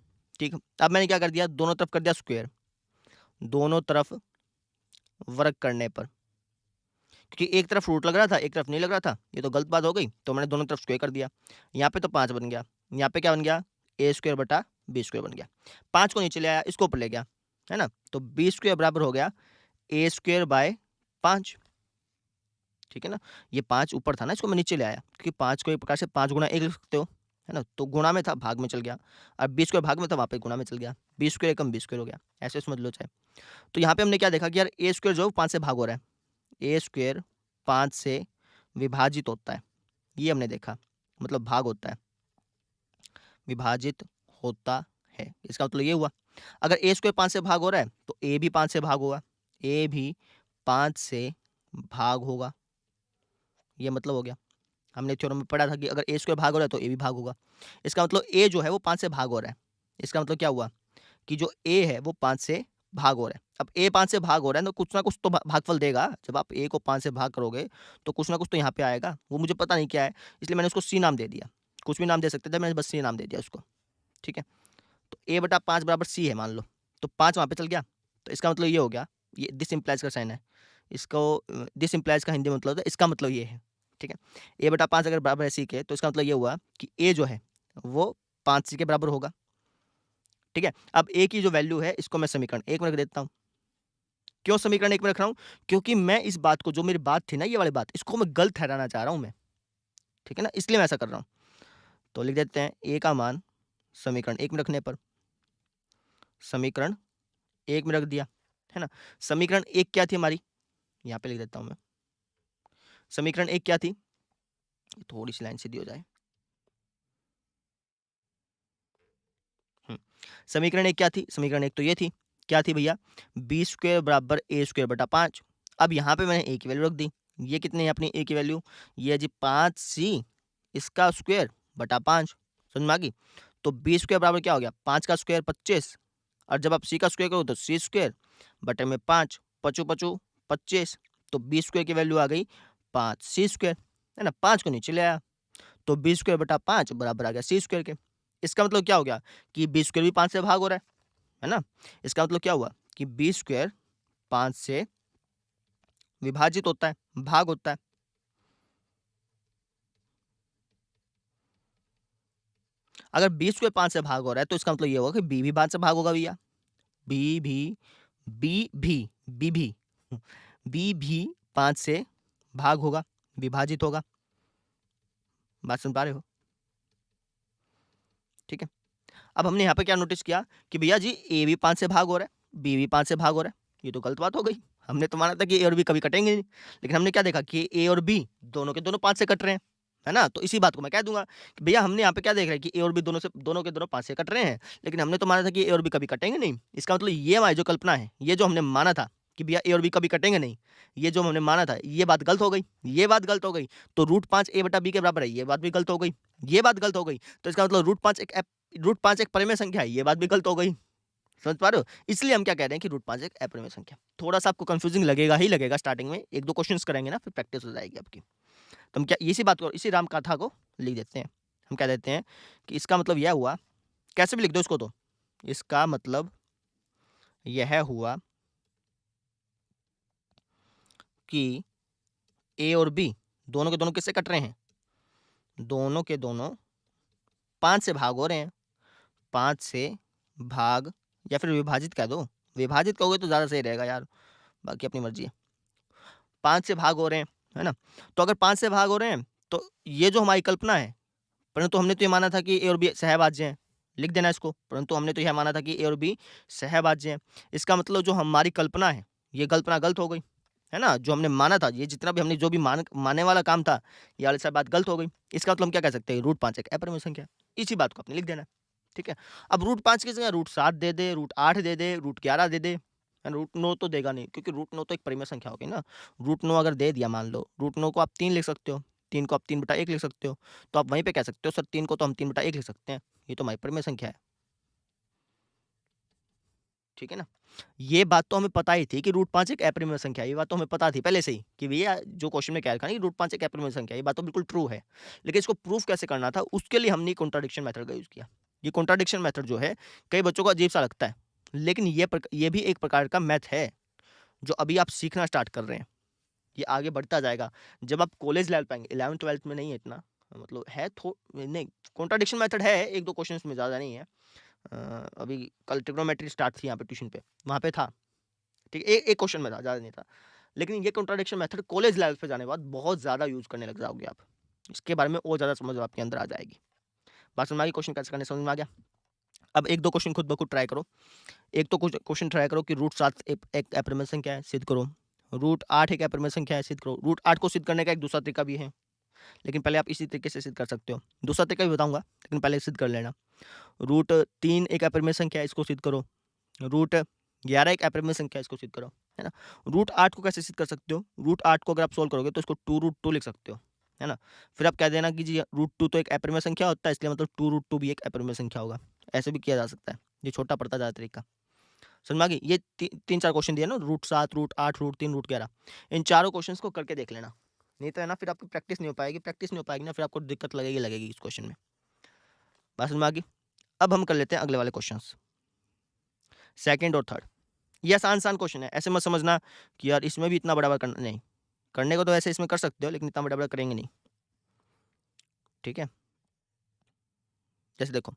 ठीक है। अब मैंने क्या कर दिया, दोनों तरफ कर दिया स्क्वायर, दोनों तरफ वर्ग करने पर, क्योंकि एक तरफ रूट लग रहा था, एक तरफ नहीं लग रहा था, ये तो गलत बात हो गई, तो मैंने दोनों तरफ स्क्वायर कर दिया। यहाँ पे तो 5 बन गया, यहाँ पे क्या बन गया, ए स्क्वायर बटा बी स्क्वायर बन गया। 5 को नीचे ले आया, इसको ऊपर ले गया, है ना, तो बी स्क्वायर बराबर हो गया ए स्क्वायर बाय 5, ठीक है ना। ये 5 ऊपर था ना, इसको मैं नीचे ले आया, क्योंकि 5 को एक प्रकार से 5 गुणा 1 लिख सकते हो, है ना, तो गुणा में था भाग में चल गया, अब बी स्क्वायर भाग में था, वहाँ पे गुणा में चल गया, बी स्क्वायर एकम बी स्क्वायर हो गया, ऐसे समझ लो चाहे। तो यहाँ पे हमने क्या देखा कि यार ए स्क्वायर जो 5 से भाग हो रहा है, ए स्क्वायर 5 से विभाजित होता है, ये हमने देखा, मतलब भाग होता है, विभाजित होता है, इसका मतलब ये हुआ। अगर ए स्क्वायर 5 से भाग हो रहा है तो ए भी 5 से भाग होगा, ए भी 5 से भाग होगा, ये मतलब हो गया। हमने थ्योरम में पढ़ा था कि अगर ए स्क्वायर भाग हो रहा है तो ए भी भाग होगा, इसका मतलब ए जो है वो 5 से भाग हो रहा है, इसका मतलब क्या हुआ कि जो ए है वो 5 से भाग हो रहा है। अब ए 5 से भाग हो रहा है तो कुछ ना कुछ तो भागफल देगा, जब आप ए को 5 से भाग करोगे तो कुछ ना कुछ तो यहाँ पे आएगा, वो मुझे पता नहीं क्या है, इसलिए मैंने उसको सी नाम दे दिया, कुछ भी नाम दे सकते थे, मैंने बस सी नाम दे दिया उसको, ठीक है। तो ए बटा 5 बराबर सी है मान लो, तो 5 वहाँ पे चल गया, तो इसका मतलब ये हो गया, ये दिस इम्प्लाइज का साइन है, इसको दिस इम्प्लाइज का हिंदी में मतलब होता है, इसका मतलब ये है, ठीक है। ए बटा 5 अगर बराबर है सी के, तो इसका मतलब ये हुआ कि ए जो है वो 5 सी के बराबर होगा, ठीक है। अब ए की जो वैल्यू है इसको मैं समीकरण 1 में रख देता हूँ। क्यों समीकरण 1 में रख रहा हूँ? क्योंकि मैं इस बात को, जो मेरी बात थी ना ये वाली बात, इसको मैं गलत ठहराना चाह रहा हूँ मैं, ठीक है ना, इसलिए मैं ऐसा कर रहा हूँ। तो लिख देते हैं ए का मान समीकरण 1 में रखने पर, समीकरण 1 में रख दिया, है ना। समीकरण 1 क्या थी हमारी, यहाँ पे लिख देता हूँ मैं, समीकरण 1 क्या थी, थोड़ी सी लाइन सीधी हो जाए। समीकरण 1 क्या थी, समीकरण 1 तो ये थी, क्या थी भैया, बी स्क्वायर बराबर ए स्क्वायर बटा 5। अब यहाँ पे मैंने ए की वैल्यू रख दी, ये कितनी है अपनी ए की वैल्यू, ये है जी 5 सी इसका स्क्वायर बटा 5, समझ में आ गई। तो बी स्क्वायर बराबर क्या हो गया, 5 का स्क्वायर 25, और जब आप सी का स्क्वायर करो तो सी स्क्वायर बटे में 5, पचू पचू 25, तो बी स्क्वायर की वैल्यू आ गई 5 सी स्क्वायर, है ना, 5 को नीचे ले आया, तो बी स्क्वायर बटा 5 बराबर आ गया सी स्क्वायर के। इसका मतलब क्या हो गया कि बी स्क्वायर भी 5 से भाग हो रहा है ना। इसका मतलब क्या हुआ कि बी स्क्वायर 5 से विभाजित होता है, भाग होता है। अगर बी स्क्वायर 5 से भाग हो रहा है तो इसका मतलब ये होगा कि बी भी 5 से भाग होगा भैया, बी भी बी भी बी भी बी भी 5 से भाग होगा, विभाजित होगा, बात सुन पा रहे हो, ठीक है। अब हमने यहाँ पे क्या नोटिस किया कि भैया जी ए भी 5 से भाग हो रहा है, बी भी 5 से भाग हो रहा है, ये तो गलत बात हो गई। हमने तो माना था कि ए और बी कभी कटेंगे नहीं, लेकिन हमने क्या देखा कि ए और बी दोनों के दोनों 5 से कट रहे हैं, है ना। तो इसी बात को मैं कह दूंगा कि भैया हमने यहाँ पे क्या देख रहे हैं कि ए और बी दोनों के दोनों 5 से कट रहे हैं, लेकिन हमने तो माना था कि ए और बी कभी कटेंगे नहीं। इसका मतलब ये हमारी जो कल्पना है, ये जो हमने माना था कि भैया ए और बी कभी कटेंगे नहीं, ये जो हमने माना था ये बात गलत हो गई, ये बात गलत हो गई। तो रूट 5 ए बटा बी के बराबर है, ये बात भी गलत हो गई, ये बात गलत हो गई। तो इसका मतलब रूट 5 एक परिमेय संख्या है, ये बात भी गलत हो गई, समझ पा रहे हो। इसलिए हम क्या कह रहे हैं कि रूट 5 एक अपरिमेय संख्या। थोड़ा सा आपको कंफ्यूजिंग लगेगा ही लगेगा स्टार्टिंग में, एक दो क्वेश्चंस करेंगे ना फिर प्रैक्टिस हो जाएगी आपकी। तो हम क्या इसी बात को, इसी राम कथा को लिख देते हैं, हम क्या देते हैं कि इसका मतलब यह हुआ, कैसे भी लिख दो इसको, तो इसका मतलब यह हुआ कि ए और बी दोनों के दोनों किससे कट रहे हैं, दोनों के दोनों 5 से भाग हो रहे हैं, 5 से भाग, या फिर विभाजित कह दो, विभाजित कहोगे तो ज़्यादा सही रहेगा यार, बाकी अपनी मर्जी है। 5 से भाग हो रहे हैं, है ना। तो अगर 5 से भाग हो रहे हैं तो ये जो हमारी कल्पना है, परंतु हमने तो ये माना था कि ए और बी सहभाज्य हैं, लिख देना इसको, परंतु हमने तो यह माना था कि ए और बी सहभाज्य हैं। इसका मतलब जो हमारी कल्पना है ये कल्पना गलत हो गई, है ना। जो हमने माना था, ये जितना भी हमने जो भी मानने वाला काम था, ये वाली सारी बात गलत हो गई। इसका मतलब हम क्या कह सकते हैं, रूट 5 एक अपरिमेय संख्या, इसी बात को आपने लिख देना है, ठीक है। अब रूट 5 की जगह रूट 7 दे दे, रूट 8 दे दे, रूट 11 दे दे, रूट 9 तो देगा नहीं, क्योंकि रूट 9 तो एक परिमेय संख्या होगी ना। रूट 9 अगर दे दिया, मान लो रूट 9 को आप 3 लिख सकते हो, 3 को आप 3 बटा 1 लिख सकते हो, तो आप वहीं पे कह सकते हो सर 3 को तो हम 3 बटा 1 लिख सकते हैं, ये तो हमारी परिमेय संख्या है, ठीक है ना। ये बात तो हमें पता ही थी कि रूट 5 एक अपरिमेय संख्या है, ये बात तो हमें पता थी पहले से ही कि भैया जो क्वेश्चन में कह रखा है ना, रूट 5 एक अपरिमेय संख्या है, ये बात तो बिल्कुल ट्रू है। लेकिन इसको प्रूफ कैसे करना था, उसके लिए हमने कॉन्ट्राडिक्शन मेथड का यूज़ किया। ये कॉन्ट्राडिक्शन मेथड जो है, कई बच्चों को अजीब-सा लगता है, लेकिन ये भी एक प्रकार का मैथ है, जो अभी आप सीखना स्टार्ट कर रहे हैं। ये आगे बढ़ता जाएगा। जब आप कॉलेज लेवल पे आएँगे, 11th-12th में नहीं है इतना, मतलब है थो नहीं, कॉन्ट्राडिक्शन मेथड है 1-2 क्वेश्चंस में, ज़्यादा नहीं है। अभी कल ट्रिग्नोमेट्री स्टार्ट थी यहाँ पे ट्यूशन पे, वहाँ पे था। ठीक है, एक क्वेश्चन में था, ज़्यादा नहीं था। लेकिन ये कॉन्ट्राडिक्शन मेथड कॉलेज लेवल पे जाने के बाद बहुत ज़्यादा यूज़ करने लग जाओगे आप। इसके बारे में और ज़्यादा समझ आपके अंदर आ जाएगी। बात समझ में आ गई, क्वेश्चन कैसे करने समझ में आ गया? अब 1-2 क्वेश्चन खुद ब खुद ट्राई करो। एक तो कुछ क्वेश्चन ट्राई करो कि रूट 7 एक अपरिमेय संख्या है, सिद्ध करो। रूट 8 एक अपरिमेय संख्या है, सिद्ध करो। रूट 8 को सिद्ध करने का एक दूसरा तरीका भी है, लेकिन पहले आप इसी तरीके से सिद्ध कर सकते हो। दूसरा तरीका भी बताऊँगा, लेकिन पहले सिद्ध कर लेना। रूट 3 एक अपरिमेय संख्या है, इसको सिद्ध करो। रूट 11 एक अपरिमेय संख्या है, इसको सिद्ध करो, है ना? रूट 8 को कैसे सिद्ध कर सकते हो? रूट 8 को अगर आप सोल्व करोगे तो इसको 2 रूट 2 लिख सकते हो, है ना? फिर आप कह देना कि जी रूट 2 तो एक अपरिमेय संख्या होता है, इसलिए मतलब 2 रूट 2 भी एक अपरिमेय संख्या होगा। ऐसे भी किया जा सकता है। ये छोटा पड़ता जा तरीका। समझ में आ गई? ये 3-4 क्वेश्चन दिए ना, रूट 7, रूट 8, रूट 3, रूट 11। इन चारों क्वेश्चंस को करके देख लेना। नहीं तो है ना, फिर आपकी प्रैक्टिस नहीं हो पाएगी, ना फिर आपको दिक्कत लगेगी इस क्वेश्चन में। बात समझ में आ गई? अब हम कर लेते हैं अगले वाले क्वेश्चंस, सेकंड और थर्ड। ये आसान क्वेश्चन है, ऐसे मत समझना कि यार इसमें भी इतना बड़ा-बड़ा करना नहीं। करने को तो ऐसे इसमें कर सकते हो, लेकिन इतना बड़ा-बड़ा करेंगे नहीं। ठीक है? जैसे देखो,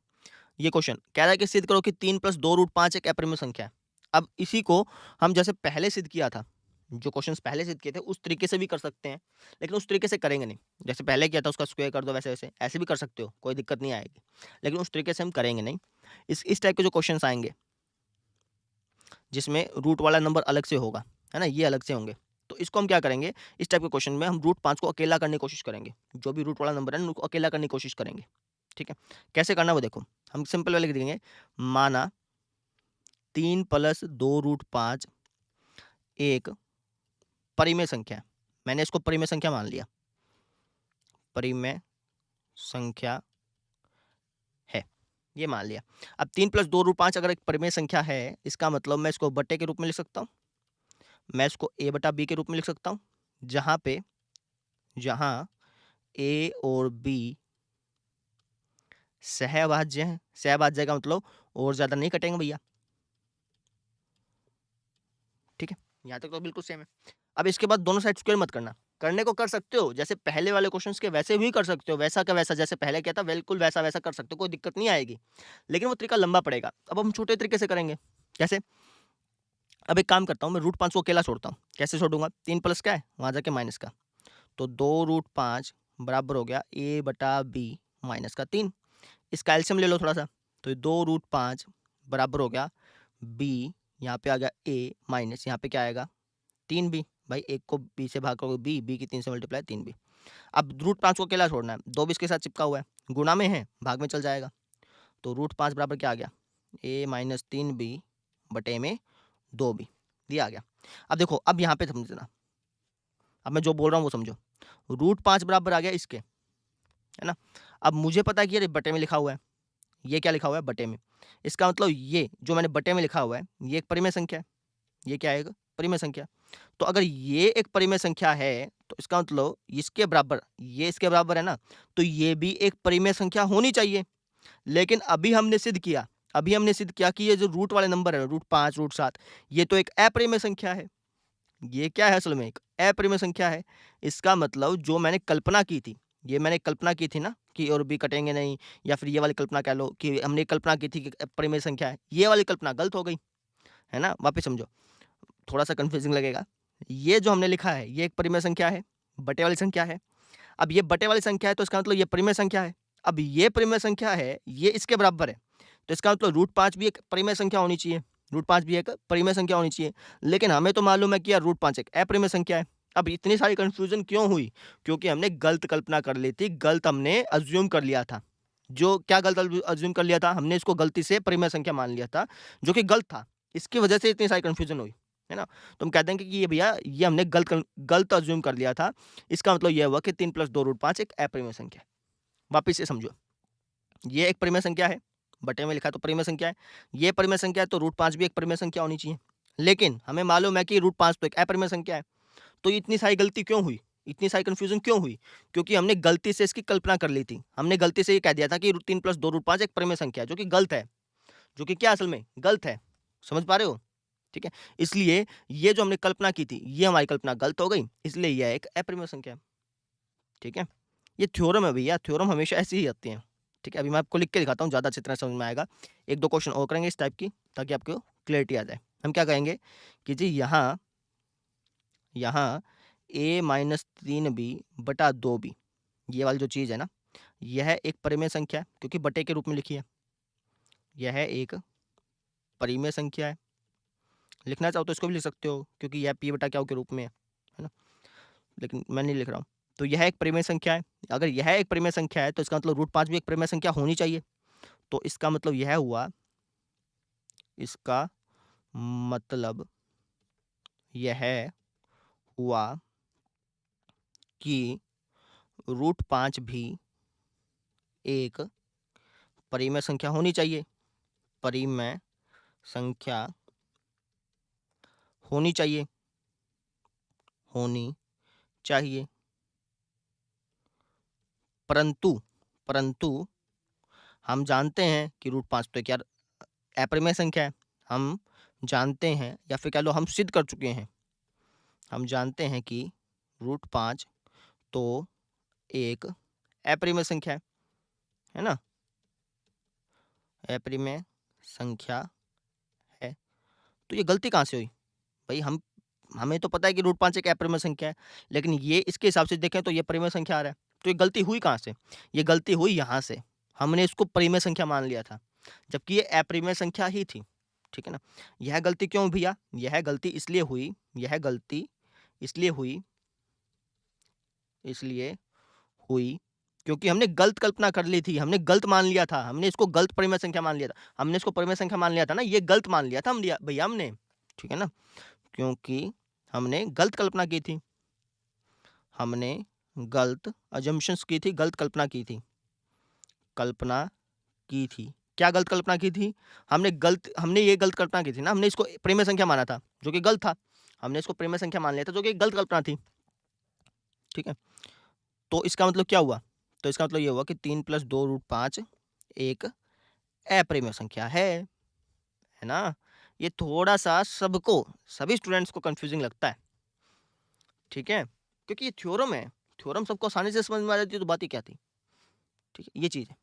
ये क्वेश्चन कह रहा है कि सिद्ध करो कि 3 + 2 रूट 5 एक अपरिमेय संख्या है। अब इसी को हम जैसे पहले सिद्ध किया था, जो क्वेश्चंस पहले सिद्ध किए थे, उस तरीके से भी कर सकते हैं, लेकिन उस तरीके से करेंगे नहीं। जैसे पहले किया था उसका स्क्वायर कर दो, वैसे-वैसे, ऐसे भी कर सकते हो, कोई दिक्कत नहीं आएगी। लेकिन उस तरीके से हम करेंगे नहीं। इस टाइप के जो क्वेश्चंस आएँगे, जिसमें रूट वाला नंबर अलग से होगा, है ना? ये अलग से होंगे। तो इसको हम क्या करेंगे, इस टाइप के क्वेश्चन में हम रूट 5 को अकेला करने की कोशिश करेंगे। जो भी रूट वाला नंबर है ना, उनको अकेला करने की कोशिश करेंगे। ठीक है? कैसे करना है वो देखो, हम सिंपल वाले लिख देंगे, माना 3 + 2 रूट 5 एक परिमेय संख्या है। मैंने इसको परिमेय संख्या मान लिया। परिमेय संख्या है, ये मान लिया। अब 3 + 2 रूट 5 अगर एक परिमेय संख्या है, इसका मतलब मैं इसको बट्टे के रूप में लिख सकता हूँ। मैं इसको a/b के रूप में लिख सकता हूँ, जहाँ a और b सहभाज्य हैं। सहभाज्य का मतलब और ज़्यादा नहीं कटेंगे भैया। ठीक है? यहाँ तक तो बिल्कुल सेम है। अब इसके बाद दोनों साइड स्क्वायर मत करना। करने को कर सकते हो, जैसे पहले वाले क्वेश्चंस के वैसे भी कर सकते हो, वैसा का वैसा, जैसे पहले किया था बिल्कुल वैसा-वैसा कर सकते हो, कोई दिक्कत नहीं आएगी। लेकिन वो तरीका लंबा पड़ेगा। अब हम छोटे तरीके से करेंगे। कैसे? अब एक काम करता हूँ, मैं रूट 5 को अकेला छोड़ता हूँ। कैसे छोड़ूँगा? 3 प्लस क्या है? वहाँ जाके माइनस का। तो 2 रूट 5 बराबर हो गया a/b माइनस का 3। इसका एलसीएम ले लो थोड़ा-सा। तो 2 रूट 5 बराबर हो गया b, यहाँ पे आ गया a माइनस यहाँ पे क्या आएगा? 3b। भाई 1 को b से भाग करोगे b की 3 से मल्टीप्लाई 3b। अब रूट 5 को अकेला छोड़ना है। 2 भी इसके साथ चिपका हुआ है। गुणा में है, भाग में चल जाएगा। तो रूट 5 बराबर क्या आ गया? a माइनस 3b बटे में 2b, ये आ गया। अब देखो, अब यहाँ पे समझना। अब मैं जो बोल रहा हूँ वो समझो। रूट 5 बराबर आ गया इसके, है ना? अब मुझे पता है कि ये बटे में लिखा हुआ है। ये क्या लिखा हुआ है? बटे में। इसका मतलब ये जो मैंने बटे में लिखा हुआ है, ये एक परिमेय संख्या है। ये क्या है? एक परिमेय संख्या। तो अगर ये एक परिमेय संख्या है, तो इसका मतलब इसके बराबर, ये इसके बराबर है ना, तो ये भी एक परिमेय संख्या होनी चाहिए। लेकिन अभी हमने सिद्ध किया कि ये जो रूट वाले नंबर है, रूट 5, रूट 7, ये तो एक अपरिमेय संख्या है। ये क्या है असल में? एक अपरिमेय संख्या है। इसका मतलब जो मैंने कल्पना की थी, ये मैंने कल्पना की थी ना कि और भी कटेंगे नहीं, या फिर ये वाली कल्पना कह लो कि हमने कल्पना की थी कि अपरिमेय संख्या है, ये वाली कल्पना गलत हो गई, है ना? वापस समझो, थोड़ा-सा कन्फ्यूजिंग लगेगा। ये जो हमने लिखा है, ये एक परिमेय संख्या है, बटे वाली संख्या है। अब ये बटे वाली संख्या है, तो इसका मतलब ये परिमेय संख्या है। अब ये परिमेय संख्या है, ये इसके बराबर है, तो इसका मतलब रूट 5 भी एक परिमेय संख्या होनी चाहिए। रूट 5 भी एक परिमेय संख्या होनी चाहिए। लेकिन हमें तो मालूम है कि यार रूट 5 एक अपरिमेय संख्या है। अब इतनी सारी कन्फ्यूजन क्यों हुई? क्योंकि हमने गलत कल्पना कर ली थी, गलत हमने अज़्यूम कर लिया था। जो क्या गलत अज़्यूम कर लिया था? हमने इसको गलती से परिमेय संख्या मान लिया था, जो कि गलत था। इसकी वजह से इतनी सारी कन्फ्यूजन हुई, है ना? तो हम कहते हैं कि ये भैया, ये हमने गलत अज़्यूम कर लिया था। इसका मतलब ये हुआ कि 3 + 2 रूट 5 एक अपरिमेय संख्या है। वापिस से समझो, ये एक परिमेय संख्या है, बटे में लिखा है तो परिमेय संख्या है। ये परिमेय संख्या है, तो रूट 5 भी एक परिमेय संख्या होनी चाहिए। लेकिन हमें मालूम है कि √5 तो एक अपरिमेय संख्या है। तो इतनी सारी गलती क्यों हुई? इतनी सारी कन्फ्यूज़न क्यों हुई? क्योंकि हमने गलती से इसकी कल्पना कर ली थी। हमने गलती से ये कह दिया था कि √3 + 2 √5 एक परिमेय संख्या है, जो कि गलत है। जो कि क्या असल में? गलत है। समझ पा रहे हो? ठीक है? इसलिए ये जो हमने कल्पना की थी, ये हमारी कल्पना गलत हो गई, इसलिए यह एक अपरिमेय संख्या है। ठीक है? ये थ्योरम है भैया, थ्योरम हमेशा ऐसी ही आती हैं। ठीक है? अभी मैं आपको लिख के दिखाता हूँ, ज़्यादा अच्छी तरह समझ में आएगा। 1-2 क्वेश्चन और करेंगे इस टाइप की, ताकि आपको क्लैरिटी आ जाए। हम क्या कहेंगे कि जी यहाँ a - 3b बटा 2b, ये वाली जो चीज़ है ना, यह एक परिमेय संख्या है, क्योंकि बटे के रूप में लिखी है। यह एक परिमेय संख्या है। लिखना चाहो तो इसको भी लिख सकते हो, क्योंकि यह p बटा क्या के रूप में है ना? लेकिन मैं नहीं लिख रहा हूँ। तो यह एक परिमेय संख्या है। अगर यह एक परिमेय संख्या है, तो इसका मतलब √5 भी एक परिमेय संख्या होनी चाहिए। तो इसका मतलब यह हुआ, इसका मतलब यह हुआ कि √5 भी एक परिमेय संख्या होनी चाहिए। परिमेय संख्या होनी चाहिए। होनी चाहिए। परंतु हम जानते हैं कि √5 तो एक यार अपरिमेय संख्या है। हम जानते हैं, या फिर कह लो हम सिद्ध कर चुके हैं। हम जानते हैं कि √5 तो एक अपरिमेय संख्या है ना? अपरिमेय संख्या है। तो ये गलती कहाँ से हुई? भई हमें तो पता है कि √5 एक अपरिमेय संख्या है, लेकिन ये इसके हिसाब से देखें तो ये परिमेय संख्या आ रहा है। तो ये गलती हुई कहाँ से? ये गलती हुई यहाँ से। हमने इसको परिमेय संख्या मान लिया था, जबकि ये अपरिमेय संख्या ही थी। ठीक है ना? यह गलती क्यों हुई भैया? यह गलती इसलिए हुई, इसलिए हुई क्योंकि हमने गलत कल्पना कर ली थी। हमने गलत मान लिया था। हमने इसको गलत परिमेय संख्या मान लिया था। हमने इसको परिमेय संख्या मान लिया था ना, ये गलत मान लिया था भैया हमने। ठीक है ना? क्योंकि हमने गलत कल्पना की थी। हमने गलत अजम्पशंस की थी, गलत कल्पना की थी। क्या गलत कल्पना की थी? हमने ये गलत कल्पना की थी ना, हमने इसको परिमेय संख्या माना था, जो कि गलत था। हमने इसको परिमेय संख्या मान लिया था, जो कि गलत कल्पना थी। ठीक है? तो इसका मतलब क्या हुआ? तो इसका मतलब ये हुआ कि 3 + 2 √5 एक अपरिमेय संख्या है ना? ये थोड़ा-सा सभी स्टूडेंट्स को कन्फ्यूजिंग लगता है। ठीक है? क्योंकि ये थ्योरम है। थ्योरम सबको आसानी से समझ में आ जाती है, तो बात ही क्या थी? ठीक है? ये चीज़ है।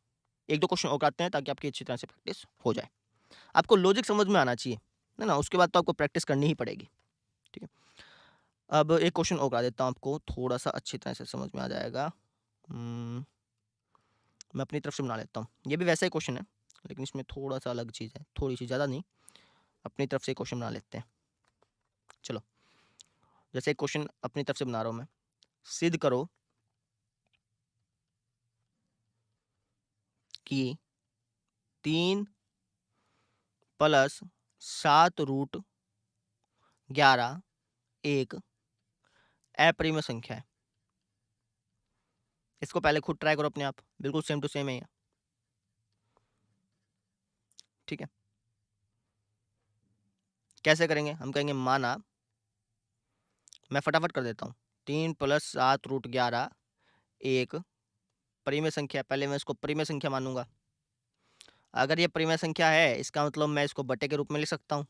1-2 क्वेश्चन और कराते हैं, ताकि आपकी अच्छी तरह से प्रैक्टिस हो जाए। आपको लॉजिक समझ में आना चाहिए, है ना? उसके बाद तो आपको प्रैक्टिस करनी ही पड़ेगी। ठीक है? अब एक क्वेश्चन और करा देता हूँ आपको, थोड़ा-सा अच्छी तरह से समझ में आ जाएगा। मैं अपनी तरफ से बना लेता हूँ। ये भी वैसा ही क्वेश्चन है, लेकिन इसमें थोड़ा-सा अलग चीज़ है, थोड़ी-सी, ज़्यादा नहीं। अपनी तरफ से क्वेश्चन बना लेते हैं। चलो, जैसे एक क्वेश्चन अपनी तरफ से बना रहा हूँ मैं। सिद्ध करो कि 3 + 7√11 एक अपरिमेय संख्या है। इसको पहले खुद ट्राई करो अपने आप, बिल्कुल सेम टू सेम है ये। ठीक है? कैसे करेंगे? हम कहेंगे माना, मैं फटाफट कर देता हूँ। 3 + 7√11 एक परिमेय संख्या है। पहले मैं इसको परिमेय संख्या मानूँगा। अगर ये परिमेय संख्या है, इसका मतलब मैं इसको बटे के रूप में लिख सकता हूँ।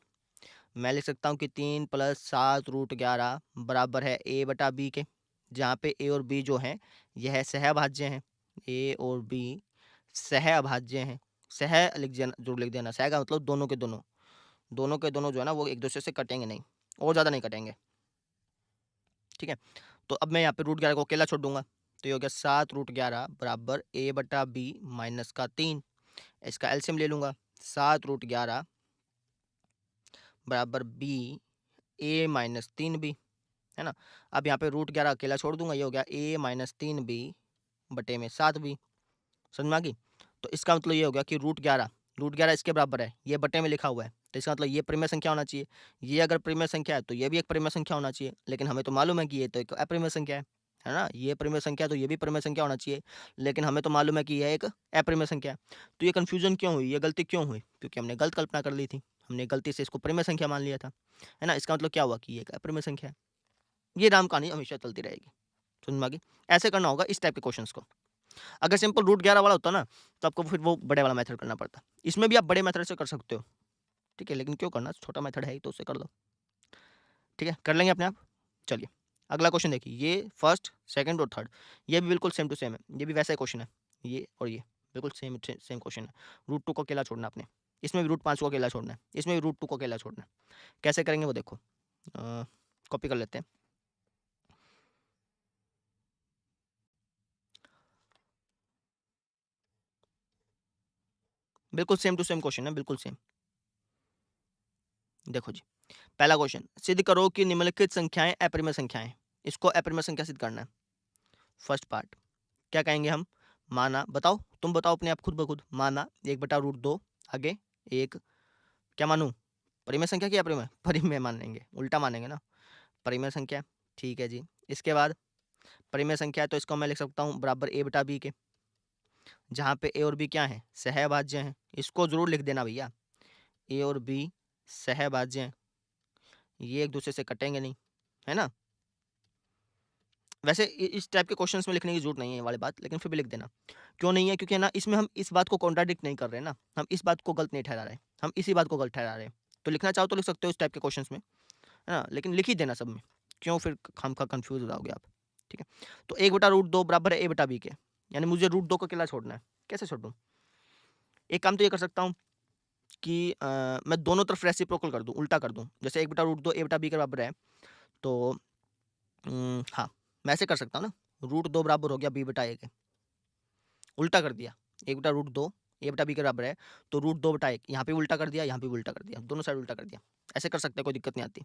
मैं लिख सकता हूँ कि 3 + 7√11 बराबर है a बटा b के, जहाँ पे a और b जो हैं, यह सहअभाज्य हैं। a और b सहअभाज्य हैं। ज़रूर लिख देना। सह का मतलब दोनों के दोनों। दोनों के दोनों जो है ना, वो एक-दूसरे से कटेंगे नहीं, और ज़्यादा नहीं कटेंगे। ठीक है? तो अब मैं यहाँ पे √11 को अकेला छोड़ दूँगा। तो ये हो गया 7√11 बराबर a बटा b माइनस का 3। इसका एलसीएम ले लूँगा। 7√11 बराबर b a - 3b, है ना? अब यहाँ पे √11 अकेला छोड़ दूँगा, ये हो गया a - 3b बटे में 7b। समझ में आ गई? तो इसका मतलब ये हो गया कि √11 इसके बराबर है, ये बटे में लिखा हुआ है, तो इसका मतलब ये परिमेय संख्या होना चाहिए। ये अगर परिमेय संख्या है, तो ये भी एक परिमेय संख्या होना चाहिए। लेकिन हमें तो मालूम है कि ये तो एक अपरिमेय संख्या है ना? ये परिमेय संख्या है, तो ये भी परिमेय संख्या होना चाहिए। लेकिन हमें तो मालूम है कि यह एक अपरिमेय संख्या है। तो ये कन्फ्यूज़न क्यों हुई? ये गलती क्यों हुई? क्योंकि हमने गलत कल्पना कर ली थी। हमने गलती से इसको परिमेय संख्या मान लिया था, है ना? इसका मतलब क्या हुआ कि ये एक अपरिमेय संख्या है। ये राम कहानी हमेशा चलती रहेगी। समझ में आ गई? ऐसे करना होगा इस टाइप के क्वेश्चंस को। अगर सिंपल रूट 11 वाला होता ना, तो आपको फिर वो बड़े वाला मेथड करना पड़ता। इसमें भी आप बड़े मेथड से कर सकते हो, ठीक है? लेकिन क्यों करना? छोटा मेथड है ही तो उससे कर दो, ठीक है? कर लेंगे अपने आप। चलिए, अगला क्वेश्चन देखिए, ये फर्स्ट, सेकंड और थर्ड ये भी बिल्कुल सेम टू सेम है। ये भी वैसा ही क्वेश्चन है, ये और ये बिल्कुल सेम सेम क्वेश्चन है। रूट 2 को अकेला छोड़ना आपने, इसमें भी रूट 5 को अकेला छोड़ना है, इसमें भी रूट 2 को अकेला छोड़ना है। कैसे करेंगे वो देखो, कॉपी कर लेते हैं। बिल्कुल सेम टू सेम क्वेश्चन है, बिल्कुल सेम। देखो जी, पहला क्वेश्चन, सिद्ध करो कि निम्नलिखित संख्याएं अपरिमेय संख्याएं। इसको अपरिमेय संख्या सिद्ध करना है। फर्स्ट पार्ट क्या कहेंगे हम? माना, बताओ, तुम बताओ अपने आप खुद ब खुद। माना 1/√2, आगे एक, क्या मानूं? परिमेय संख्या की अपरिमेय? परिमेय मानेंगे, उल्टा मानेंगे ना। परिमेय संख्या, ठीक है जी। इसके बाद परिमेय संख्या है तो इसको मैं लिख सकता हूँ बराबर a/b के, जहाँ पे a और b क्या है? सहभाज्य हैं। इसको जरूर लिख देना भैया, a और b सहभाज्य हैं, ये एक दूसरे से कटेंगे नहीं, है ना? वैसे इस टाइप के क्वेश्चंस में लिखने की जरूरत नहीं है ये वाली बात, लेकिन फिर भी लिख देना। क्यों नहीं है? क्योंकि ना इसमें हम इस बात को कॉन्ट्राडिक्ट नहीं कर रहे हैं ना, हम इस बात को गलत नहीं ठहरा रहे, हम इसी बात को गलत ठहरा रहे हैं। तो लिखना चाहो तो लिख सकते हो इस टाइप के क्वेश्चंस में, है ना? लेकिन लिख ही देना सब में, क्यों फिर खामखा कंफ्यूज हो जाओगे आप, ठीक है? तो 1/√2 बराबर है a/b के, यानी मुझे √2 को अकेला छोड़ना है। कैसे छोड़ दूँ? एक काम तो ये कर सकता हूँ कि मैं दोनों तरफ रेसिप्रोकल कर दूँ, उल्टा कर दूँ। जैसे 1/√2 a/b के बराबर है, तो हाँ, मैं ऐसे कर सकता हूँ ना, √2 बराबर हो गया b/a के, उल्टा कर दिया। 1/√2 a/b के बराबर है, तो √2/1 यहाँ पे भी उल्टा कर दिया, यहाँ पे भी उल्टा कर दिया, दोनों साइड उल्टा कर दिया। ऐसे कर सकते हो, कोई दिक्कत नहीं आती।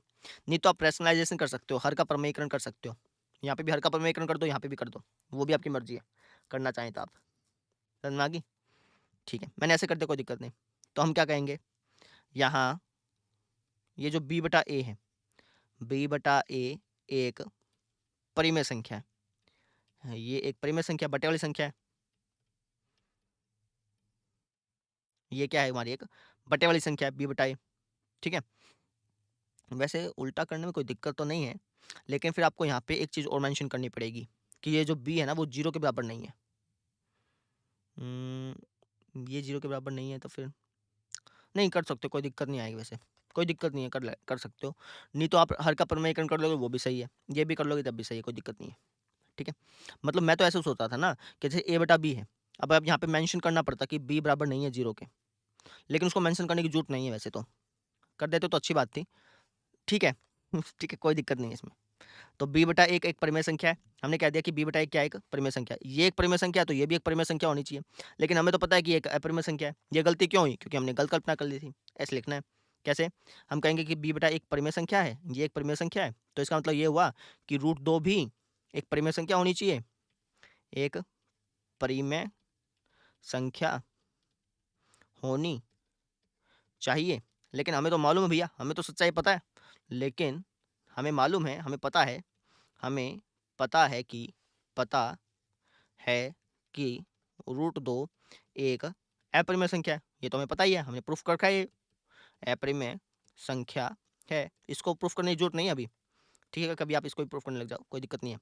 नहीं तो आप रैशनलाइजेशन कर सकते हो, हर का प्रमेयीकरण कर सकते हो। यहाँ पे भी हर का प्रमेयीकरण कर दो, यहाँ पे भी कर दो, वो भी आपकी मर्जी है, करना चाहें तो आप। समझ में आ गई? ठीक है, मैंने ऐसे कर दिया, कोई दिक्कत नहीं। तो हम क्या कहेंगे यहाँ, ये जो b/a है, b/a एक परिमेय संख्या है, ये एक परिमेय संख्या, बटे वाली संख्या है। ये क्या है? हमारी एक बटे वाली संख्या है, b/a, ठीक है? वैसे उल्टा करने में कोई दिक्कत तो नहीं है, लेकिन फिर आपको यहाँ पे एक चीज़ और मेंशन करनी पड़ेगी कि ये जो b है ना, वो 0 के बराबर नहीं है। ये 0 के बराबर नहीं है तो फिर नहीं कर सकते, कोई दिक्कत नहीं आएगी वैसे, कोई दिक्कत नहीं है, कर सकते हो। नहीं तो आप हर का प्रमेयीकरण कर लोगे, वो भी सही है, ये भी कर लोगे तब भी सही है, कोई दिक्कत नहीं है, ठीक है? मतलब मैं तो ऐसे सोचता था ना कि जैसे a/b है, अब आप यहाँ पे मेंशन करना पड़ता कि b बराबर नहीं है 0 के, लेकिन उसको मेंशन करने की जरूरत नहीं है वैसे तो, कर देते तो अच्छी बात थी, ठीक है? ठीक है, कोई दिक्कत नहीं है इसमें। तो b/1 एक परिमेय संख्या है, हमने कह दिया कि b/1 क्या है? एक परिमेय संख्या है। ये एक परिमेय संख्या है तो ये भी एक परिमेय संख्या होनी चाहिए, लेकिन हमें तो पता है कि ये एक अपरिमेय संख्या है। ये गलती क्यों हुई? क्योंकि हमने गलत कल्पना कर ली थी। ऐसे लिखना है। कैसे? हम कहेंगे कि b/1 एक परिमेय संख्या है, ये एक परिमेय संख्या है, तो इसका मतलब ये हुआ कि √2 भी एक परिमेय संख्या होनी चाहिए, एक परिमेय संख्या होनी चाहिए। लेकिन हमें तो मालूम है भैया, हमें तो सच्चाई पता है, लेकिन हमें मालूम है, हमें पता है, हमें पता है कि पता है कि √2 एक अपरिमेय संख्या है। ये तो हमें पता ही है, हमने प्रूफ कर रखा है, ये अपरिमेय संख्या है। इसको प्रूफ करने की जरूरत नहीं है अभी, ठीक है? कभी आप इसको भी प्रूफ करने लग जाओ, कोई दिक्कत नहीं है।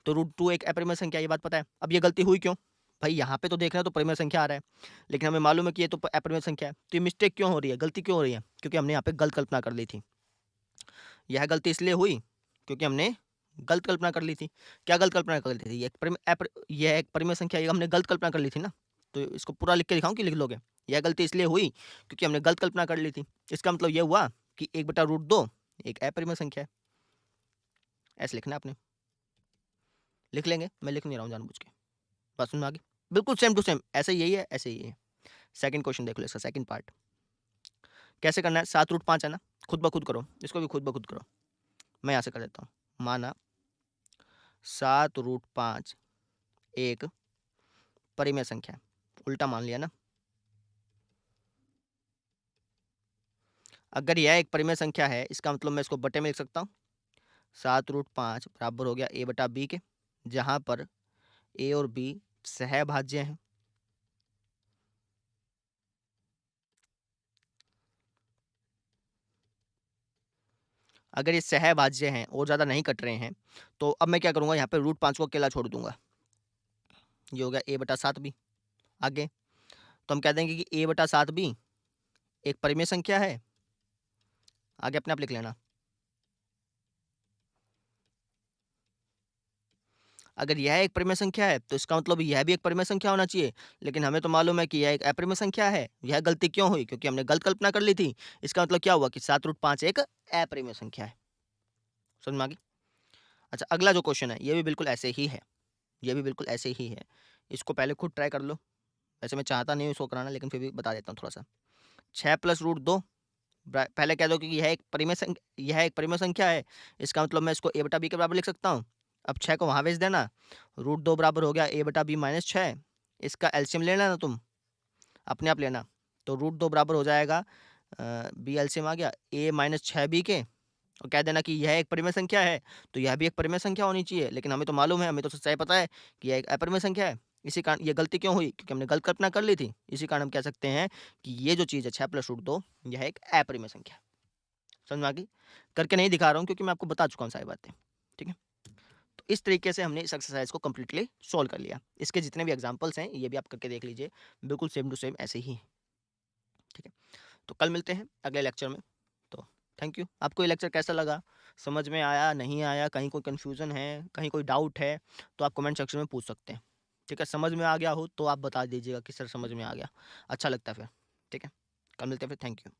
तो √2 एक अपरिमेय संख्या है, ये बात पता है। अब ये गलती हुई क्यों? भाई यहाँ पे तो देख रहे हो तो परिमेय संख्या आ रहा है, लेकिन हमें मालूम है कि ये तो अपरिमेय संख्या है, तो ये मिस्टेक क्यों हो रही है? गलती क्यों हो रही है? क्योंकि हमने यहाँ पे गलत कल्पना कर ली थी। यह गलती इसलिए हुई क्योंकि हमने गलत कल्पना कर ली थी। क्या गलत कल्पना कर ली थी? यह एक परिमेय संख्या, ये हमने गलत कल्पना कर ली थी ना। तो इसको पूरा लिख के दिखाऊं कि लिख लोगे? यह गलती इसलिए हुई क्योंकि हमने गलत कल्पना कर ली थी। इसका मतलब यह हुआ कि 1/√2 एक अपरिमेय संख्या है। ऐसे लिखना है आपने, लिख लेंगे, मैं लिख नहीं रहा हूँ जानबूझ के। बात समझ में आ गई? बिल्कुल सेम टू सेम, ऐसे यही है, ऐसे ही है। सेकंड क्वेश्चन देख लो, इसका सेकंड पार्ट कैसे करना है। 7√5 है ना, खुद ब खुद करो, इसको भी खुद ब खुद करो। मैं यहाँ से कर देता हूँ। माना 7√5 एक परिमेय संख्या है, उल्टा मान लिया ना। अगर यह एक परिमेय संख्या है, इसका मतलब मैं इसको बटे में लिख सकता हूँ। 7√5 बराबर हो गया a/b के, जहाँ पर a और b सहभाज्य हैं। अगर ये सहभाज्य हैं और ज़्यादा नहीं कट रहे हैं, तो अब मैं क्या करूँगा, यहाँ पे रूट 5 को अकेला छोड़ दूँगा। ये हो गया a/7b। आगे तो हम कह देंगे कि a/7b एक परिमेय संख्या है। आगे अपने आप लिख लेना। अगर यह एक परिमेय संख्या है तो इसका मतलब यह भी एक परिमेय संख्या होना चाहिए, लेकिन हमें तो मालूम है कि यह एक अपरिमेय संख्या है। यह गलती क्यों हुई? क्योंकि हमने गलत कल्पना कर ली थी। इसका मतलब क्या हुआ कि 7√5 एक अपरिमेय संख्या है। समझ में आ गई? अच्छा, अगला जो क्वेश्चन है ये भी बिल्कुल ऐसे ही है। ये भी बिल्कुल ऐसे ही है। इसको पहले खुद ट्राई कर लो। वैसे मैं चाहता नहीं हूँ इसको कराना, लेकिन फिर भी बता देता हूँ थोड़ा सा। 6 + √2, पहले कह दो कि यह एक परिमेय संख्या है। इसका मतलब मैं इसको a/b के बराबर लिख सकता हूँ। अब 6 को वहाँ भेज देना। √2 बराबर हो गया a/b - 6। इसका एलसीएम लेना ना तुम, अपने आप लेना। तो √2 बराबर हो जाएगा b एलसीएम आ गया a - 6b के, और कह देना कि यह एक परिमेय संख्या है, तो यह भी एक परिमेय संख्या होनी चाहिए। लेकिन हमें तो मालूम है, हमें तो सच्चाई पता है कि यह एक अपरिमेय संख्या है। इसी कारण ये गलती क्यों हुई? क्योंकि हमने गलत कल्पना कर ली थी। इसी कारण हम कह सकते हैं कि ये जो चीज़ है 6 + √2 यह एक अपरिमेय संख्या है। समझ में आ गई? करके नहीं दिखा रहा हूँ क्योंकि मैं आपको बता चुका हूँ सारी बातें। ठीक है? तो इस तरीके से हमने इस एक्सरसाइज को कंप्लीटली सॉल्व कर लिया। इसके जितने भी एग्जांपल्स हैं ये भी आप करके देख लीजिए, बिल्कुल सेम टू सेम ऐसे ही हैं। ठीक है? तो कल मिलते हैं अगले लेक्चर में। तो थैंक यू। आपको ये लेक्चर कैसा लगा? समझ में आया, नहीं आया, कहीं कोई कन्फ्यूज़न है, कहीं कोई डाउट है, तो आप कमेंट सेक्शन में पूछ सकते हैं। ठीक है? समझ में आ गया हो तो आप बता दीजिएगा कि सर समझ में आ गया। अच्छा लगता है फिर। ठीक है? कल मिलते हैं फिर। Thank you.